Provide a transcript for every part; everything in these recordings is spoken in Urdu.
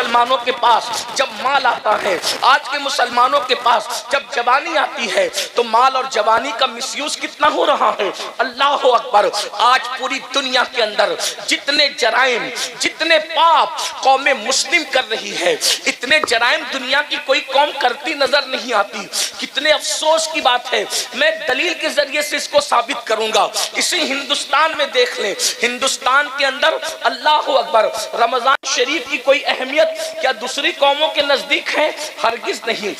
مسلمانوں کے پاس جب مال آتا ہے، آج کے مسلمانوں کے پاس جب جوانی آتی ہے تو مال اور جوانی کا مس یوز کتنا ہو رہا ہے۔ اللہ اکبر، آج پوری دنیا کے اندر جتنے جرائم، جتنے پاپ قوم مسلم کر رہی ہے، اتنے جرائم دنیا کی کوئی قوم کرتی نظر نہیں آتی۔ کتنے افسوس کی بات ہے، میں دلیل کے ذریعے سے اس کو ثابت کروں گا۔ اسی ہندوستان میں دیکھ لیں، ہندوستان کے اندر اللہ اکبر، رمضان شریف کی کوئی اہمیت کیا دوسری قوموں کے نزدیک ہے؟ ہرگز نہیں۔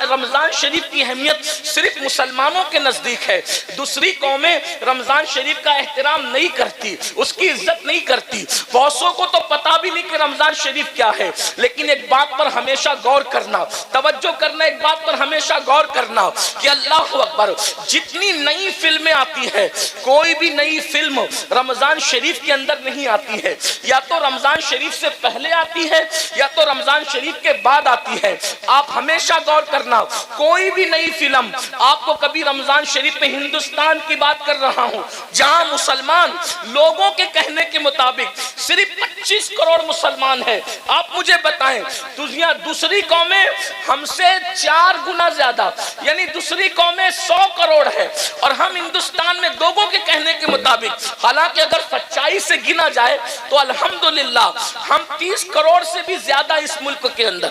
رمضان شریف کی اہمیت صرف مسلمانوں کے نزدیک ہے۔ دوسری قومیں رمضان شریف کا احترام نہیں کرتی، اس کی عزت نہیں کرتی۔ بہتوں کو تو پتا بھی نہیں کہ رمضان شریف کیا ہے، لیکن ایک بات پر ہمیشہ غور کرنا، توجہ کرنا، ایک بات پر ہمیشہ غور کرنا کہ اللہ اکبر، جتنی نئی فلمیں آتی ہے، کوئی بھی نئی فلم رمضان شریف کے اندر نہیں آتی ہے، یا تو رمضان شریف سے پہلے آتی ہے یا تو رمضان شریف کے بعد آتی ہے۔ آپ ہمیشہ غور کرنا، کوئی بھی نئی فلم آپ کو کبھی رمضان شریف میں، ہندوستان کی بات کر رہا ہوں جہاں مسلمان لوگوں کے کہنے کے مطابق صرف 25 کروڑ مسلمان ہیں، آپ مجھے بتائیں دوسری قومیں ہم سے 4 گنا زیادہ، یعنی دوسری قومیں 100 کروڑ ہے، اور ہم ہندوستان میں لوگوں کے کہنے کے مطابق، حالانکہ اگر سچائی سے گنا جائے تو الحمدللہ ہم 30 کروڑ سے بھی زیادہ اس ملک کے اندر،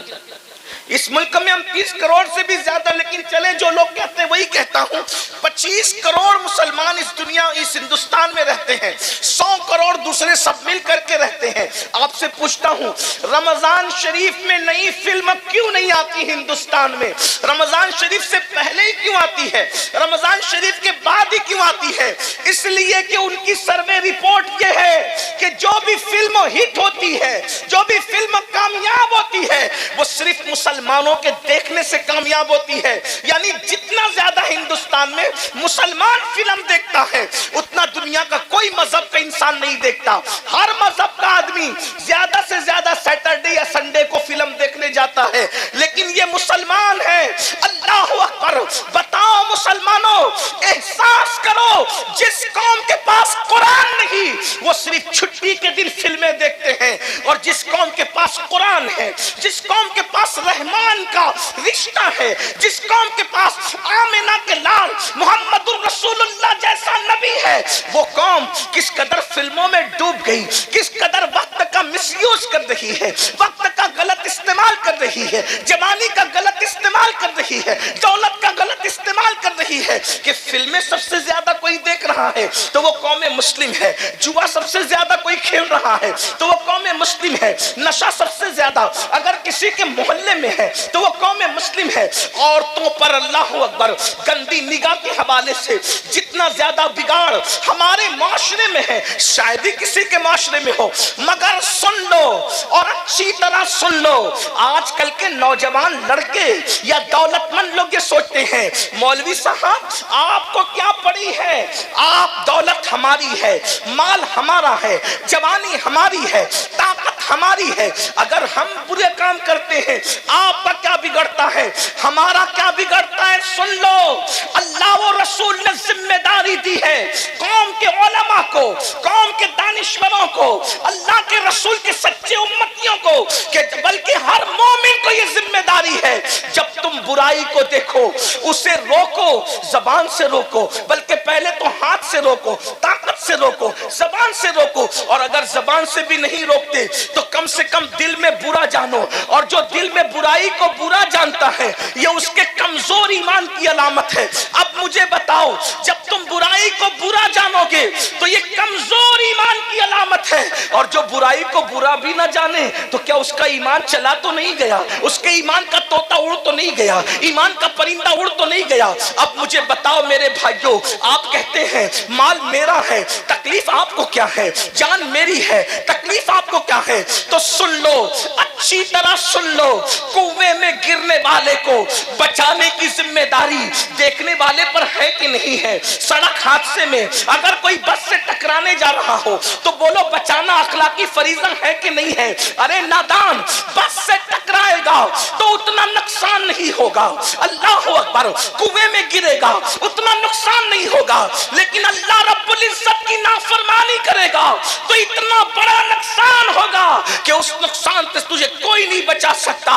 اس ملک میں ہم 30 کروڑ سے بھی زیادہ، لیکن چلے جو لوگ کہتے ہیں وہی کہتا ہوں، 25 کروڑ مسلمان اس دنیا، اس ہندوستان میں رہتے ہیں، 100 کروڑ دوسرے سب مل کر کے رہتے ہیں۔ آپ سے پوچھتا ہوں، رمضان شریف میں نئی فلم کیوں نہیں آتی ہندوستان میں؟ رمضان شریف سے پہلے ہی کیوں آتی ہے؟ رمضان شریف کے بعد ہی کیوں آتی ہے؟ اس لیے کہ ان کی سروے رپورٹ یہ ہے کہ جو بھی فلم ہٹ ہوتی ہے، جو بھی فلم کامیاب ہوتی ہے، وہ صرف مسلمانوں کے دیکھنے سے کامیاب ہوتی ہے۔ یعنی جتنا زیادہ ہندوستان میں مسلمان فلم دیکھتا ہے، اتنا دنیا کا کوئی مذہب کا انسان نہیں دیکھتا۔ ہر مذہب کا آدمی زیادہ سے زیادہ سیٹرڈے یا سنڈے کو فلم دیکھنے جاتا ہے، لیکن یہ مسلمان ہے۔ اللہ اکبر، بتاؤ مسلمانوں، احساس کرو، جس قوم کے پاس قرآن نہیں وہ صرف چھٹی کے دن فلمیں دیکھتے ہیں، اور جس قوم کے پاس قرآن ہے، جس قوم کے پاس رحمان کا رشتہ ہے، جس قوم کے پاس آمنہ کے لال محمد الرسول اللہ جیسا نبی ہے، وہ قوم کس قدر فلموں میں ڈوب گئی، کس قدر وقت کا مس یوز کر رہی ہے، وقت کا غلط استعمال کر رہی ہے، جوانی کا غلط استعمال کر رہی ہے، دولت کا غلط استعمال کر رہی ہے، کہ فلمیں سب سے زیادہ کوئی دیکھ رہا ہے تو وہ قوم مسلم ہے، جوا سب سے زیادہ کوئی کھیل رہا ہے تو وہ قوم مسلم ہے، نشہ سب سے زیادہ اگر کسی کے محلے میں ہے تو وہ قوم مسلم ہے۔ عورتوں پر اللہ اکبر گندی نگاہ کے حوالے سے جتنا زیادہ بگاڑ ہمارے معاشرے میں ہے، شاید ہی کسی کے معاشرے میں ہو، مگر سن لو اور اچھی طرح سن لو، آج کل کے نوجوان لڑکے یا دولت مند لوگ یہ سوچتے ہیں مولوی صاحب آپ کو کیا پڑی ہے، آپ دولت ہماری ہے، مال ہمارا ہے، جوانی ہماری ہے، طاقت ہماری ہے، اگر ہم برے کام کرتے ہیں آپ کا کیا بگڑتا ہے، ہمارا کیا بگڑتا ہے؟ سن لو، اللہ و رسول نے ذمہ داری دی ہے قوم کے علماء کو، قوم کے دانشوروں کو، اللہ کے رسول کے سچے امتیوں کو، کہ بلکہ ہر مومن کو یہ ذمہ داری ہے، جب تم برائی کو دیکھو اسے روکو، زبان سے روکو، بلکہ پہلے تو ہاتھ سے روکو، طاقت سے روکو، زبان سے روکو، اور اگر زبان سے بھی نہیں روکتے تو کم سے کم دل میں برا جانو، اور جو دل میں برائی کو برا جانتا ہے یہ اس کے کمزور ایمان کی علامت ہے۔ اب مجھے بتاؤ، جب تم برائی کو برا جانو گے تو یہ کمزور ایمان کی علامت ہے، اور جو برائی کو برا بھی نہ جانے تو کیا اس کا ایمان چلا تو نہیں گیا، اس کے ایمان کا طوطا اڑ تو نہیں گیا، ایمان کا پرندہ اڑ تو نہیں گیا۔ اب مجھے بتاؤ میرے بھائیوں، آپ کہتے ہیں مال میرا ہے، تکلیف آپ کو کیا ہے، جان میری ہے، تکلیف آپ کو کیا ہے؟ تو سن لو، اچھی طرح سن لو، کنویں میں گرنے والے کو بچانے کی ذمہ داری دیکھنے والے پر ہے کہ نہیں ہے؟ سڑک حادثے میں اگر کوئی بس سے ٹکرانے جا رہا ہو تو بولو بچانا اخلاقی فریضہ ہے کہ نہیں ہے؟ ارے نادان، بس سے ٹکرائے گا تو اتنا نقصان نہیں ہوگا، اللہ اکبر، کنویں میں گرے گا اتنا نقصان نہیں ہوگا، لیکن اللہ رب العزت کی نافرمانی کرے گا تو اتنا بڑا نقصان ہوگا کہ اس نقصان سے تجھے کوئی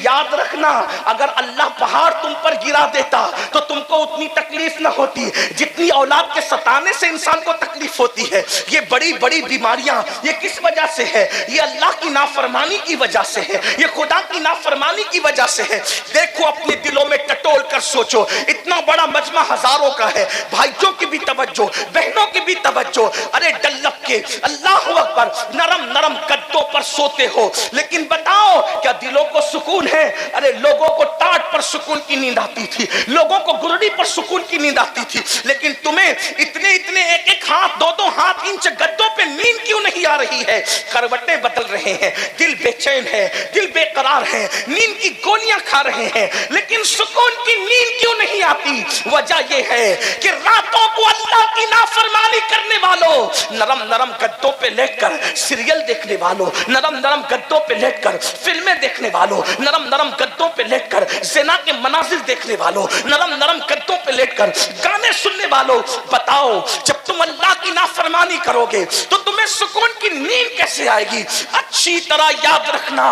یاد رکھنا اگر اللہ پہاڑ تم پر گرا دیتا تو تم کو اتنی تکلیف نہ ہوتی جتنی اولاد کے ستانے سے انسان کو تکلیف ہوتی ہے۔ یہ بڑی بڑی بیماریاں یہ کس وجہ سے ہے؟ یہ اللہ کی نافرمانی کی وجہ سے ہے، یہ خدا کی نافرمانی کی وجہ سے ہے۔ دیکھو اپنے دلوں میں ٹٹول کر سوچو، اتنا بڑا مجمع ہزاروں کا ہے، بھائیوں کی بھی توجہ، بہنوں کی بھی توجہ، ارے ڈلپ کے اللہ اکبر نرم نرم گدوں پر سوتے ہو، لیکن بتاؤ کیا دلوں کو سکون ہے؟ ارے لوگوں کو ٹاٹ پر سکون کی نیند آتی تھی، لوگوں کو گرڑی پر سکون کی نیند آتی تھی، لیکن تمہیں اتنے اتنے ایک ایک ہاتھ دو دو ہاتھ انچ گدوں پہ نیند کیوں نہیں آ رہی ہے؟ کروٹیں بدل رہے ہیں، دل بے چین ہے، دل بے قرار ہے، نیند کی گولیاں کھا رہے ہیں، لیکن سکون کی نیند کیوں نہیں آتی؟ وجہ یہ ہے کہ راتوں کو اللہ کی نافرمانی کرنے والوں، نرم نرم گدوں پہ لیٹ کر سیریل دیکھنے والوں، نرم نرم گدوں پہ لیٹ کر فلمیں دیکھنے والوں، نرم نرم گدوں پہ لیٹ کر زنا کے مناظر دیکھنے والوں، نرم نرم گدوں پہ لیٹ کر گانے سننے والوں، بتاؤ جب تم اللہ کی نافرمانی کرو گے تو تمہیں سکون کی نیند کیسے آئے گی؟ اچھی طرح یاد رکھنا،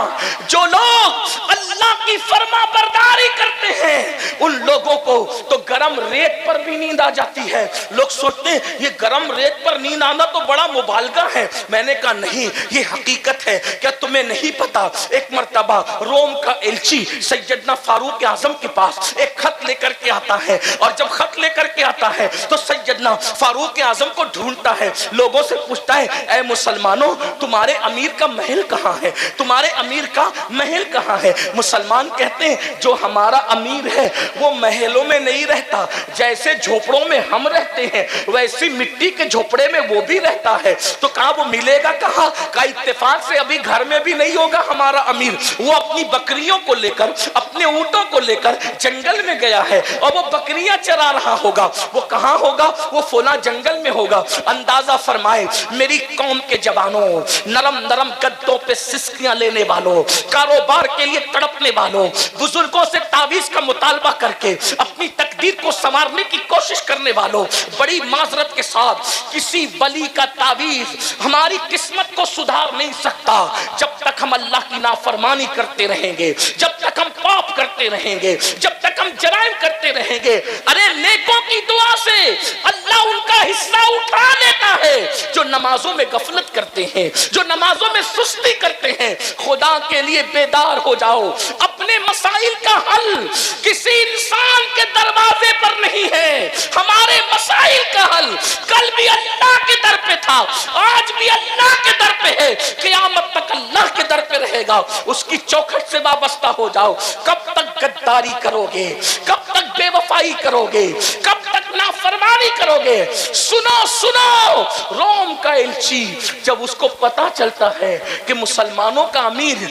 جو لوگ اللہ کی فرما برداری کرتے ہیں ان لوگوں کو تو گرم ریت پر بھی نیند آ جاتی ہے۔ لوگ سوچتے ہیں یہ گرم ریت پر نیند آنا تو بڑا مبالغہ ہے، میں نے کہا نہیں، یہ حقیقت ہے۔ کیا تمہیں نہیں پتا ایک مرتبہ روم کا ایلچی سیدنا فاروق اعظم کے پاس ایک خط لے کر کے آتا ہے، اور جب خط لے کر کے آتا ہے تو سیدنا فاروق اعظم کو ڈھونڈتا ہے، لوگوں سے پوچھتا ہے اے مسلمانوں تمہارے امیر کا محل کہاں ہے؟ تمہارے امیر کا محل کہاں ہے؟ مسلمان کہتے ہیں جو ہمارا امیر ہے وہ محلوں میں نہیں رہتا، جیسے جھوپڑوں میں ہم رہتے ہیں ویسی مٹی کے جھوپڑے میں وہ بھی رہتا ہے۔ تو کہا وہ ملے گا کہاں؟ کہا اتفاق سے ابھی گھر میں بھی نہیں ہوگا ہمارا امیر، وہ اپنی بکریوں کو لے کر اپنے اونٹوں کو لے کر جنگل میں گیا ہے اور وہ بکریاں چرا رہا ہوگا۔ وہ کہاں ہوگا؟ وہ فلاں جنگل میں ہوگا۔ اندازہ فرمائے میری قوم کے جوانوں، نرم نرم گدوں پہ سسکیاں لینے والوں، کاروبار کے لیے تڑپنے والوں، بزرگوں سے تعویذ کا مطالبہ کر کے اپنی تقدیر کو سنوارنے کی کوشش کرنے والوں، بڑی معذرت کے ساتھ کسی ولی کا تعویذ ہماری قسمت کو سدھار نہیں سکتا جب تک ہم اللہ کی نافرمانی کرتے رہیں گے، جب تک ہم پاپ کرتے رہیں گے، جب تک ہم جرائم کرتے رہیں گے۔ ارے نیکوں کی دعا سے اللہ ان کا حصہ اٹھا لیتا ہے جو نمازوں میں غفلت کرتے ہیں، جو نمازوں میں سستی کرتے ہیں۔ خدا کے لیے بیدار ہو جاؤ، اپنے مسائل کا حل کسی انسان کے دروازے پر نہیں ہے، ہمارے مسائل کا حل کل بھی اللہ کے در پہ تھا، آج بھی اللہ کے در پہ ہے، قیامت تک اللہ کے در پہ رہے گا۔ اس کی چوکھٹ سے وابستہ ہو جاؤ۔ کب تک غداری کرو گے؟ کب تک بے وفائی کرو گے؟ کب تک نافرمانی کرو گے؟ سنو سنو، روم کا ایلچی جب اس کو پتا چلتا ہے کہ مسلمانوں کا امیر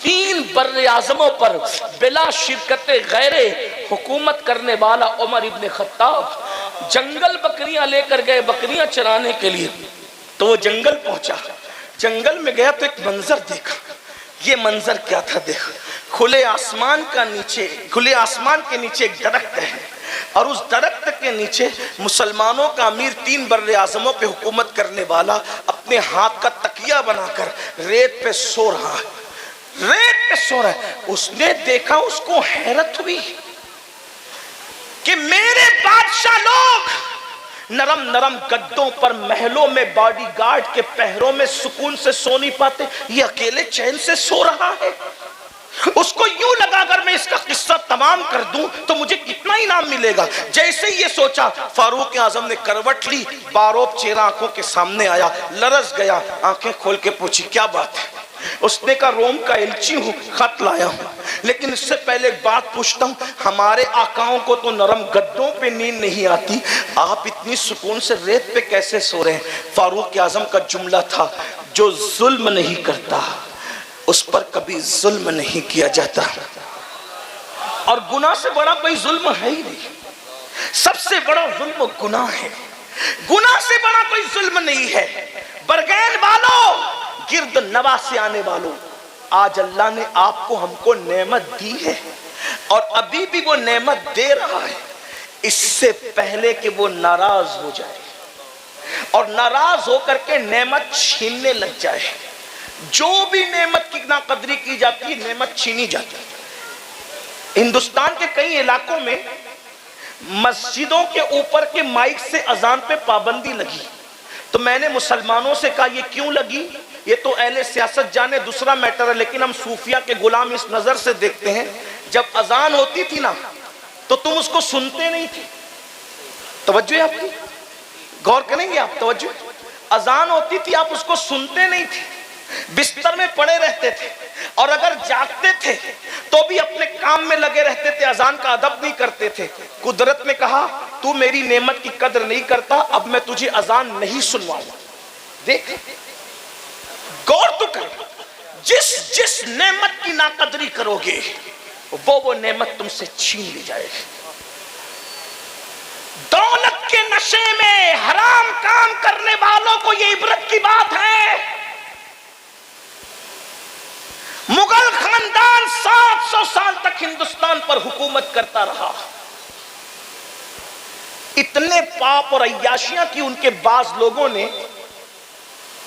3 بر اعظموں پر بلا شرکت غیر حکومت کرنے والا عمر ابن خطاب جنگل بکریاں لے کر گئے بکریاں چرانے کے لیے، تو وہ جنگل پہنچا، جنگل میں گیا تو ایک منظر دیکھا۔ یہ منظر کیا تھا؟ دیکھ، کھلے آسمان کے نیچے ایک درخت ہے، اور اس درخت کے نیچے مسلمانوں کا امیر 3 بر اعظموں پہ حکومت کرنے والا اپنے ہاتھ کا تکیہ بنا کر ریت پہ سو رہا ہے، ریت پہ سو رہا ہے۔ اس نے دیکھا، اس کو حیرت ہوئی کہ میرے بادشاہ لوگ نرم نرم گدوں پر محلوں میں باڈی گارڈ کے پہروں میں سکون سے سو نہیں پاتے، یہ اکیلے چین سے سو رہا ہے۔ اس کو یوں لگا اگر میں اس کا قصہ تمام کر دوں تو مجھے کتنا انعام ملے گا۔ جیسے یہ سوچا فاروق اعظم نے کروٹ لی، باروب چہرہ آنکھوں کے سامنے آیا، لرز گیا، آنکھیں کھول کے پوچھی کیا بات ہے؟ اس نے کہا روم کا ایلچی ہوں، خط لایا ہوں، لیکن اس سے پہلے ایک بات پوچھتا ہوں، ہمارے آقاؤں کو تو نرم گدوں پہ نیند نہیں آتی، آپ اتنی سکون سے ریت پہ کیسے سو رہے ہیں؟ فاروق اعظم کا جملہ تھا جو ظلم نہیں کرتا اس پر کبھی ظلم نہیں کیا جاتا، اور گناہ سے بڑا کوئی ظلم ہے ہی نہیں، سب سے بڑا ظلم گناہ ہے، گناہ سے بڑا کوئی ظلم نہیں ہے۔ برگین والوں، گرد نواز سے آنے والوں، آج اللہ نے آپ کو ہم کو نعمت دی ہے اور ابھی بھی وہ نعمت دے رہا ہے، اس سے پہلے کہ وہ ناراض ہو جائے اور ناراض ہو کر کے نعمت چھیننے لگ جائے۔ جو بھی نعمت کی ناقدری کی جاتی ہے، نعمت چھینی جاتی ہے۔ ہندوستان کے کئی علاقوں میں مسجدوں کے اوپر کے مائک سے اذان پہ پابندی لگی، تو میں نے مسلمانوں سے کہا یہ کیوں لگی؟ یہ تو اہل سیاست جانے، دوسرا میٹر ہے، لیکن ہم صوفیہ کے غلام اس نظر سے دیکھتے ہیں، جب اذان ہوتی تھی نا تو تم اس کو سنتے نہیں تھے۔ توجہ ہے آپ کی؟ غور کریں گے آپ؟ توجہ، اذان ہوتی تھی آپ اس کو سنتے نہیں تھے، بستر میں پڑے رہتے تھے، اور اگر جاگتے تھے تو بھی اپنے کام میں لگے رہتے تھے، اذان کا ادب نہیں کرتے تھے۔ قدرت نے کہا تو میری نعمت کی قدر نہیں کرتا، اب میں تجھے اذان نہیں سنواؤں گا۔ دیکھ، غور تو کر، جس نعمت کی ناقدری کرو گے وہ نعمت تم سے چھین لی جائے گی۔ دولت کے نشے میں حرام کام کرنے والوں کو یہ عبرت کی بات ہے۔ مغل خاندان 700 سال تک ہندوستان پر حکومت کرتا رہا، اتنے پاپ اور عیاشیاں کی ان کے بعض لوگوں نے،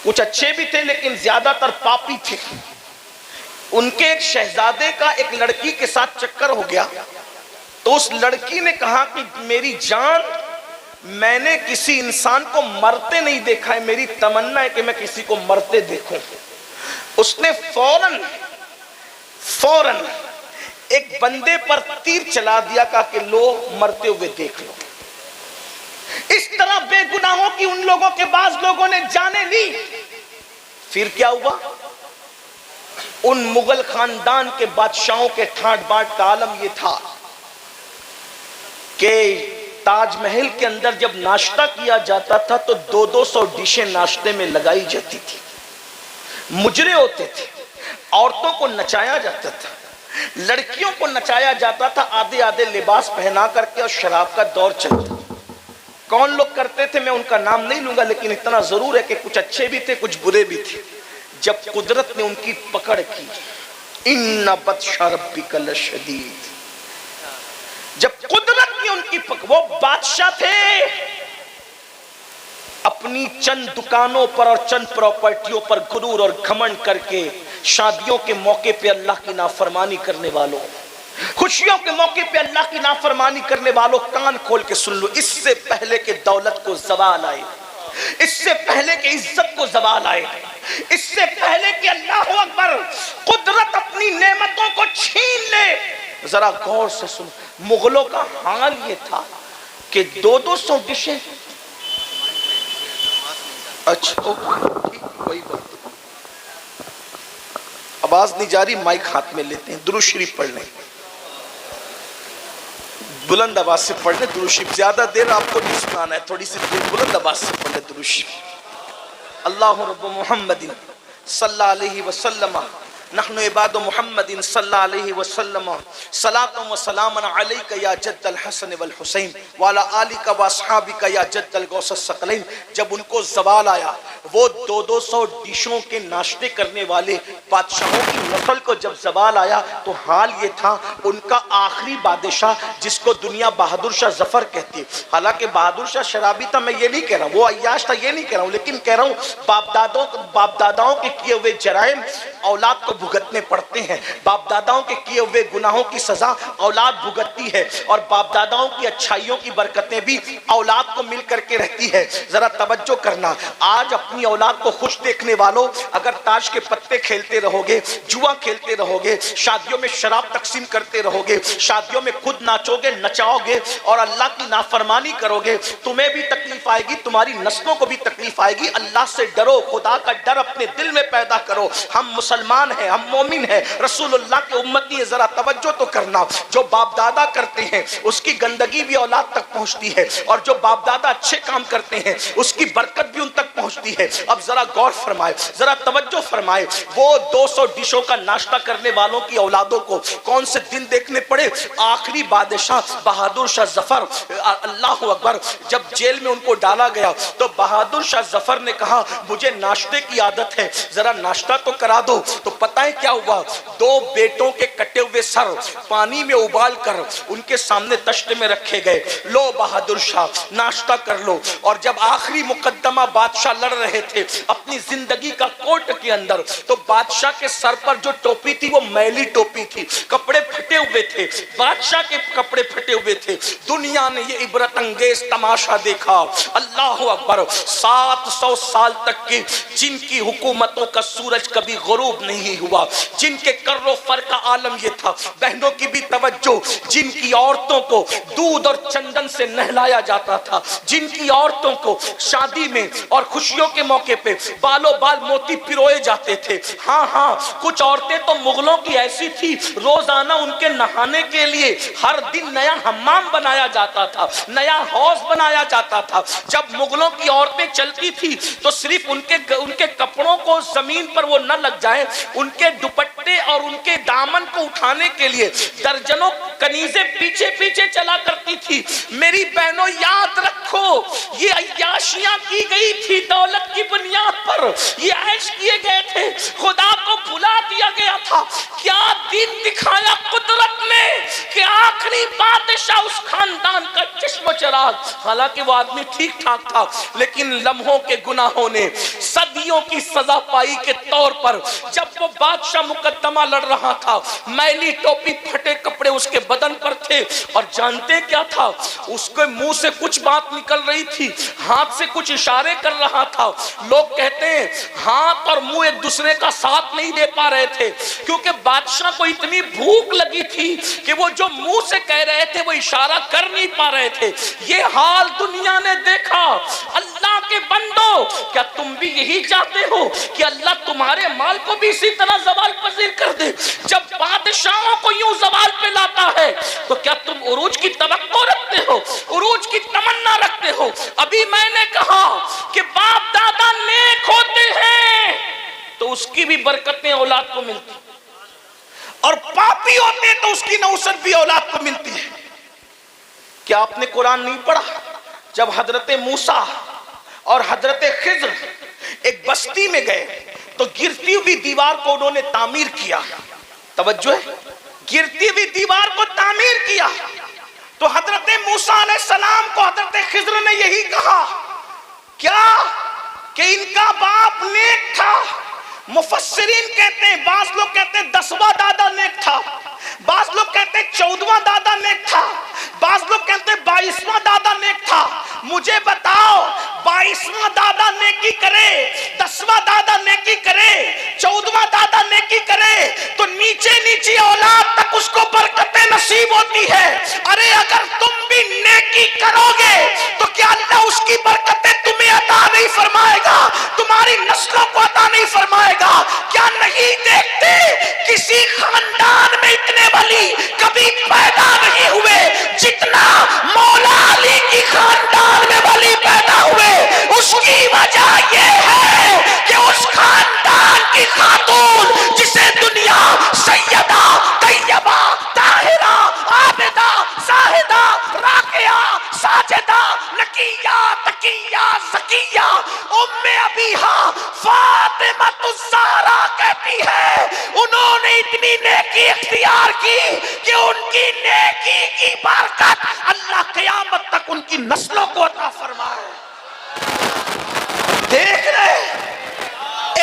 کچھ اچھے بھی تھے لیکن زیادہ تر پاپی تھے، ان کے ایک شہزادے کا ایک لڑکی کے ساتھ چکر ہو گیا، تو اس لڑکی نے کہا کہ میری جان، میں نے کسی انسان کو مرتے نہیں دیکھا ہے، میری تمنا ہے کہ میں کسی کو مرتے دیکھوں۔ اس نے فوراً ایک بندے پر تیر چلا دیا، کہا کہ لو مرتے ہوئے دیکھ لو۔ اس طرح بے گناہوں کی ان لوگوں کے بعض لوگوں نے جانیں لی۔ پھر کیا ہوا؟ ان مغل خاندان کے بادشاہوں کے ٹھاٹ باٹ کا عالم یہ تھا کہ تاج محل کے اندر جب ناشتہ کیا جاتا تھا تو 200 ڈشیں ناشتے میں لگائی جاتی تھی، مجرے ہوتے تھے، عورتوں کو نچایا جاتا تھا، لڑکیوں کو نچایا جاتا تھا آدھے آدھے لباس پہنا کر کے، اور شراب کا دور چلتا۔ کون لوگ کرتے تھے میں ان کا نام نہیں لوں گا، لیکن اتنا ضرور ہے کہ کچھ اچھے بھی تھے کچھ برے بھی تھے۔ جب قدرت نے ان کی پکڑ کی، ان بطش ربک لشدید، جب قدرت نے ان کی پکڑ، وہ بادشاہ تھے، اپنی چند دکانوں پر اور چند پراپرٹیوں پر غرور اور گھمنڈ کر کے شادیوں کے موقع پہ اللہ کی نافرمانی کرنے والوں، خوشیوں کے موقع پہ اللہ کی نافرمانی کرنے والوں، کان کھول کے سن لو، اس سے پہلے کہ دولت کو زوال آئے، اس سے پہلے کہ عزت کو زوال آئے، اس سے پہلے کہ اللہ اکبر قدرت اپنی نعمتوں کو چھین لے، ذرا غور سے سن، مغلوں کا حال یہ تھا کہ 200 ڈشیں، اچھا کوئی بات، آواز نہیں جاری، مائک ہاتھ میں لیتے ہیں، درود شریف پڑھ لیں، بلند آواز سے پڑھ لیں درود شریف، زیادہ دیر آپ کو نہیں سنانا ہے، تھوڑی سی دیر بلند آواز سے پڑھ لیں درود شریف۔ اللہ رب محمد صلی اللہ علیہ وسلم، نحن عباد محمد صلی اللہ علیہ وسلم، صلاۃ و سلام علیک یا جد الحسن والحسین وعلی آلک و اصحابک یا جد الغوث الثقلین۔ جب ان کو زوال آیا، وہ 200 ڈشوں کے ناشتے کرنے والے بادشاہوں کی نسل کو جب زوال آیا تو حال یہ تھا، ان کا آخری بادشاہ جس کو دنیا بہادر شاہ ظفر کہتی ہے، حالانکہ بہادر شاہ شرابی تھا، میں یہ نہیں کہہ رہا ہوں، وہ عیاش تھا، یہ نہیں کہہ رہا ہوں، لیکن کہہ رہا ہوں باپ داداؤں کے کیے ہوئے جرائم اولاد کو بھگتنے پڑتے ہیں، باپ داداؤں کے کیے ہوئے گناہوں کی سزا اولاد بھگتتی ہے، اور باپ داداؤں کی اچھائیوں کی برکتیں بھی اولاد کو مل کر کے رہتی ہے۔ ذرا توجہ کرنا، آج اپنی اولاد کو خوش دیکھنے والوں، اگر تاش کے پتے کھیلتے رہو گے، جوا کھیلتے رہو گے، شادیوں میں شراب تقسیم کرتے رہو گے، شادیوں میں خود ناچو گے، نچاؤ گے، اور اللہ کی نافرمانی کرو گے، تمہیں بھی تکلیف آئے گی، تمہاری نسلوں کو بھی تکلیف آئے گی۔ اللہ سے ڈرو، خدا کا ڈر اپنے دل میں پیدا کرو۔ ہم مسلمان ہیں، ہم مومن ہیں، رسول اللہ کے امتی ہے، ذرا توجہ تو کرنا، جو باپ دادا کرتے ہیں اس کی گندگی بھی اولاد تک پہنچتی ہے، اور جو باپ دادا اچھے کام کرتے ہیں اس کی برکت بھی ان تک پہنچتی ہے۔ اب ذرا غور فرمائے، ذرا توجہ فرمائے، وہ 200 ڈشوں کا ناشتہ کرنے والوں کی اولادوں کو کون سے دن دیکھنے پڑے؟ آخری بادشاہ بہادر شاہ ظفر، اللہ اکبر، جب جیل میں ان کو ڈالا گیا تو بہادر شاہ ظفر نے کہا مجھے ناشتے کی عادت ہے، ذرا ناشتہ تو کرا دو۔ تو پتہ ہے کیا ہوا؟ 2 بیٹوں کے پھٹے ہوئے سر پانی میں ابال کر ان کے سامنے تشتے میں رکھے گئے، لو بہادر شاہ ناشتہ کر لو۔ اور جب آخری مقدمہ بادشاہ لڑ رہے تھے اپنی زندگی کا کورٹ کے اندر، تو بادشاہ کے سر پر جو ٹوپی تھی وہ میلی ٹوپی تھی، کپڑے پھٹے ہوئے تھے، بادشاہ کے کپڑے پھٹے ہوئے تھے۔ دنیا نے یہ عبرت انگیز تماشا دیکھا، اللہ اکبر، 700 سال تک کی جن کی حکومتوں کا سورج کبھی غروب نہیں ہوا، جن کے کر و فر کا عالم یہ تھا، بہنوں کی بھی توجہ، جن کی عورتوں کو دودھ اور چندن سے نہلایا جاتا تھا، جن کی عورتوں کو شادی میں اور خوشیوں کے موقع پہ بالوں بال موتی پروئے جاتے تھے۔ ہاں ہاں، کچھ عورتیں تو مغلوں کی ایسی تھی، روزانہ ان کے نہانے کے لیے ہر دن نیا حمام بنایا جاتا تھا، نیا حوض بنایا جاتا تھا۔ جب مغلوں کی عورتیں چلتی تھی تو صرف ان کے کپڑوں کو زمین پر وہ نہ لگ جائیں، ان کے دوپٹے اور ان کے دامن کو اٹھانے کے لیے درجنوں کنیزیں پیچھے پیچھے چلا کرتی تھی۔ میری بہنوں یاد رکھو، یہ عیاشیاں کی گئی تھی دولت کی بنیاد پر، یہ عیش کیے گئے تھے، خدا کو بھلا دیا گیا تھا۔ کیا دن دکھایا قدرت نے کہ آخری بادشاہ اس خاندان کا چشم و چراغ، حالانکہ وہ آدمی ٹھیک ٹھاک تھا لیکن لمحوں کے گناہوں نے صدیوں کی سزا پائی کے طور پر جب وہ بادشاہ مقدمہ لڑ رہا تھا، میلی ٹوپی پھٹے کپڑے اس کے بدن پر تھے، اور جانتے کیا تھا؟ اس کے منہ سے کچھ بات نکل رہی تھی، ہاتھ سے کچھ اشارے کر رہا تھا۔ لوگ کہتے ہیں ہاتھ اور منہ ایک دوسرے کا ساتھ نہیں دے پا رہے تھے، کیونکہ بادشاہ کو اتنی بھوک لگی تھی کہ وہ جو منہ سے کہہ رہے تھے وہ اشارہ کر نہیں پا رہے تھے۔ یہ حال دنیا نے دیکھا۔ اللہ کے بندو، کیا تم بھی یہی چاہتے ہو کہ اللہ تمہارے مال کو بھی اسی طرح زوال پذیر کر دے؟ جب بادشاہوں کو یوں زوال پہ لاتا ہے تو کیا تم عروج کی توقع رکھتے ہو، عروج کی تمنا رکھتے ہو؟ ابھی میں نے کہا کہ باپ دادا نیک ہوتے ہیں تو اس کی بھی برکتیں اولاد کو ملتی، اور پاپی ہوتے ہیں تو اس کی نوسط بھی اولاد کو ملتی ہے۔ کیا آپ نے قرآن نہیں پڑھا؟ جب حضرت موسیٰ اور حضرت خضر ایک بستی میں گئے تو گرتی ہوئی دیوار کو انہوں نے تعمیر کیا، توجہ ہے، گرتی ہوئی دیوار کو تعمیر کیا۔ تو حضرت موسیٰ علیہ السلام کو حضرت خضر نے یہی کہا، کیا کہ ان کا باپ نیک تھا؟ مفسرین کہتے ہیں، بعض لوگ کہتے ہیں 10واں دادا نیک تھا، بعض لوگ کہتے ہیں 14واں دادا نیک تھا، بعض لوگ کہتے ہیں 22واں دادا نیک تھا۔ مجھے بتاؤ، 22واں دادا نیکی کرے، 10واں دادا نیکی کرے، 14واں دادا نیکی کرے تو نیچے نیچے اولاد تک اس کو برکتیں نصیب ہوتی ہے۔ ارے اگر تم بھی نیکی کرو گے تو کیا اللہ اس کی برکتیں تمہیں عطا نہیں فرمائے گا، تمہاری نسلوں کو عطا نہیں فرمائے گا؟ کیا نہیں دیکھتے کسی خاندان میں اتنے ولی کبھی پیدا نہیں ہوئے جتنا مولا علی کی خاندان میں ولی پیدا ہوئے؟ اس کی وجہ یہ ہے کہ اس خاندان کی خاتون جسے دنیا سیدہ طیبہ طاہرہ عابدہ زاہدہ راکعہ ساجدہ نقیہ تقیہ زکیہ ام ابیہا فاطمہ الزہرا کہتی ہے، انہوں نے اتنی نیکی اختیار کی کہ ان کی نیکی کی برکت اللہ قیامت تک ان کی نسلوں کو عطا فرمائے۔ دیکھ رہے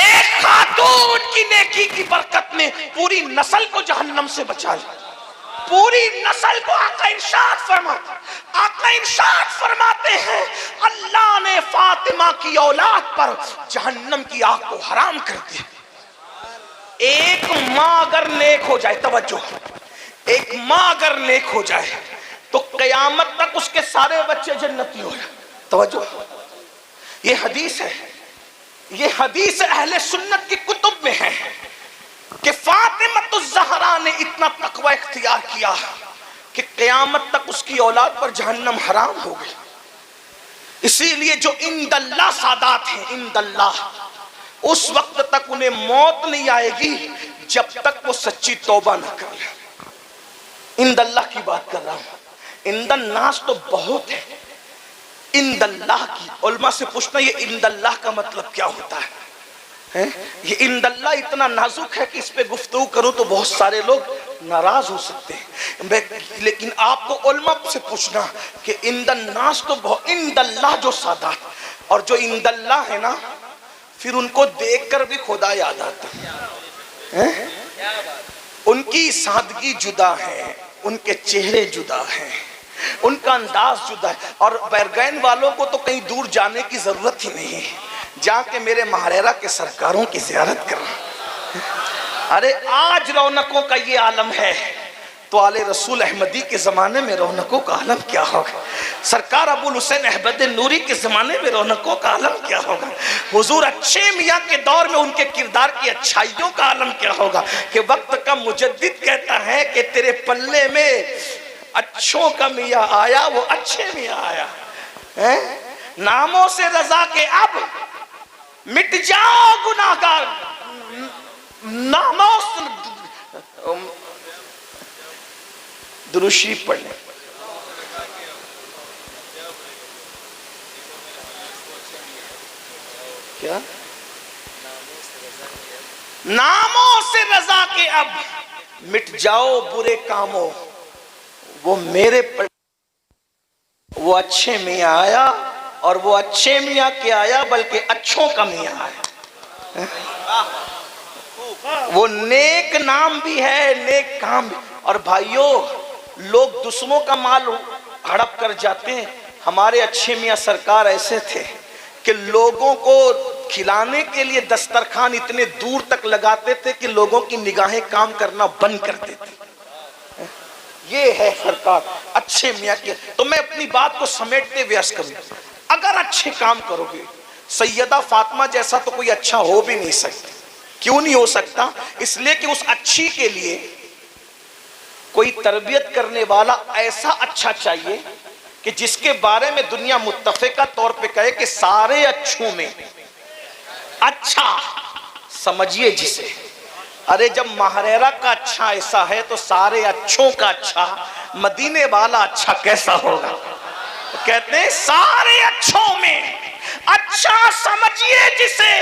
ایک خاتون کی نیکی کی برکت نے پوری نسل کو جہنم سے بچا لیا، پوری نسل کو۔ آقا ارشاد فرماتے ہیں اللہ نے فاطمہ کی اولاد پر جہنم کی آگ کو حرام کر دیا۔ ایک ماں اگر نیک ہو جائے، توجہ، ایک ماں اگر نیک ہو جائے تو قیامت تک اس کے سارے بچے جنتی ہو جائیں۔ توجہ، یہ حدیث ہے، یہ حدیث اہل سنت کی کتب میں ہے کہ فاطمہ الزہرا نے اتنا تقوی اختیار کیا کہ قیامت تک اس کی اولاد پر جہنم حرام ہو گئی۔ اسی لیے جو عند اللہ سادات ہیں، عند اللہ، اس وقت تک انہیں موت نہیں آئے گی جب تک وہ سچی توبہ نہ کر لیں۔ عند اللہ کی بات کر رہا ہوں، عند الناس تو بہت ہے، عند اللہ کی علماء سے پوچھنا یہ عند اللہ کا مطلب کیا ہوتا ہے؟ یہ عند اللہ اتنا نازک ہے کہ اس پہ گفتگو کروں تو بہت سارے لوگ ناراض ہو سکتے ہیں، لیکن آپ کو علماء سے پوچھنا کہ عند الناس تو بہت، عند اللہ جو سادات، اور جو عند اللہ ہے نا پھر ان کو دیکھ کر بھی خدا یاد آتا ہے۔ ان کی سادگی جدا ہے، ان کے چہرے جدا ہیں، ان کا انداز جدا ہے۔ اور بیرگین والوں کو تو کہیں دور جانے کی ضرورت ہی نہیں ہے، جا کے میرے مہریرا کے سرکاروں کی زیارت کرنا۔ ارے آج رونقوں کا یہ عالم ہے تو آل رسول احمدی کے زمانے میں رونقوں کا عالم کیا ہوگا؟ سرکار ابو الحسین احمد نوری کے زمانے میں رونقوں کا عالم کیا ہوگا؟ حضور اچھے میاں کے دور میں ان کے کردار کی اچھائیوں کا عالم کیا ہوگا؟ کہ وقت کا مجدد کہتا ہے کہ تیرے پلے میں اچھوں کا میاں آیا، وہ اچھے میاں آیا۔ ناموں سے رضا کے اب مٹ جاؤ گناہگار، ناموں سے درود شریف پڑھ لیں۔ کیا؟ ناموں سے رضا کے اب مٹ جاؤ برے کاموں، وہ میرے پر وہ اچھے میاں آیا، اور وہ اچھے میاں کے آیا بلکہ اچھوں کا میاں آیا۔ وہ نیک نام بھی ہے، نیک کام بھی۔ اور بھائیوں، لوگ دوسروں کا مال ہڑپ کر جاتے ہیں، ہمارے اچھے میاں سرکار ایسے تھے کہ لوگوں کو کھلانے کے لیے دسترخوان اتنے دور تک لگاتے تھے کہ لوگوں کی نگاہیں کام کرنا بند کر دیتی۔ یہ ہے سرکار اچھے میاں کی۔ تو میں اپنی بات کو سمیٹتے ہوئے عرض کروں، اگر اچھے کام کرو گے، سیدہ فاطمہ جیسا تو کوئی اچھا ہو بھی نہیں سکتا۔ کیوں نہیں ہو سکتا؟ اس لیے کہ اس اچھی کے لیے کوئی تربیت کرنے والا ایسا اچھا چاہیے کہ جس کے بارے میں دنیا متفقہ طور پہ کہے کہ سارے اچھوں میں اچھا سمجھیے جسے۔ ارے جب مہریرا کا اچھا ایسا ہے تو سارے اچھوں کا اچھا مدینے والا اچھا کیسا ہوگا؟ کہتے ہیں سارے اچھوں میں اچھا سمجھیے جسے،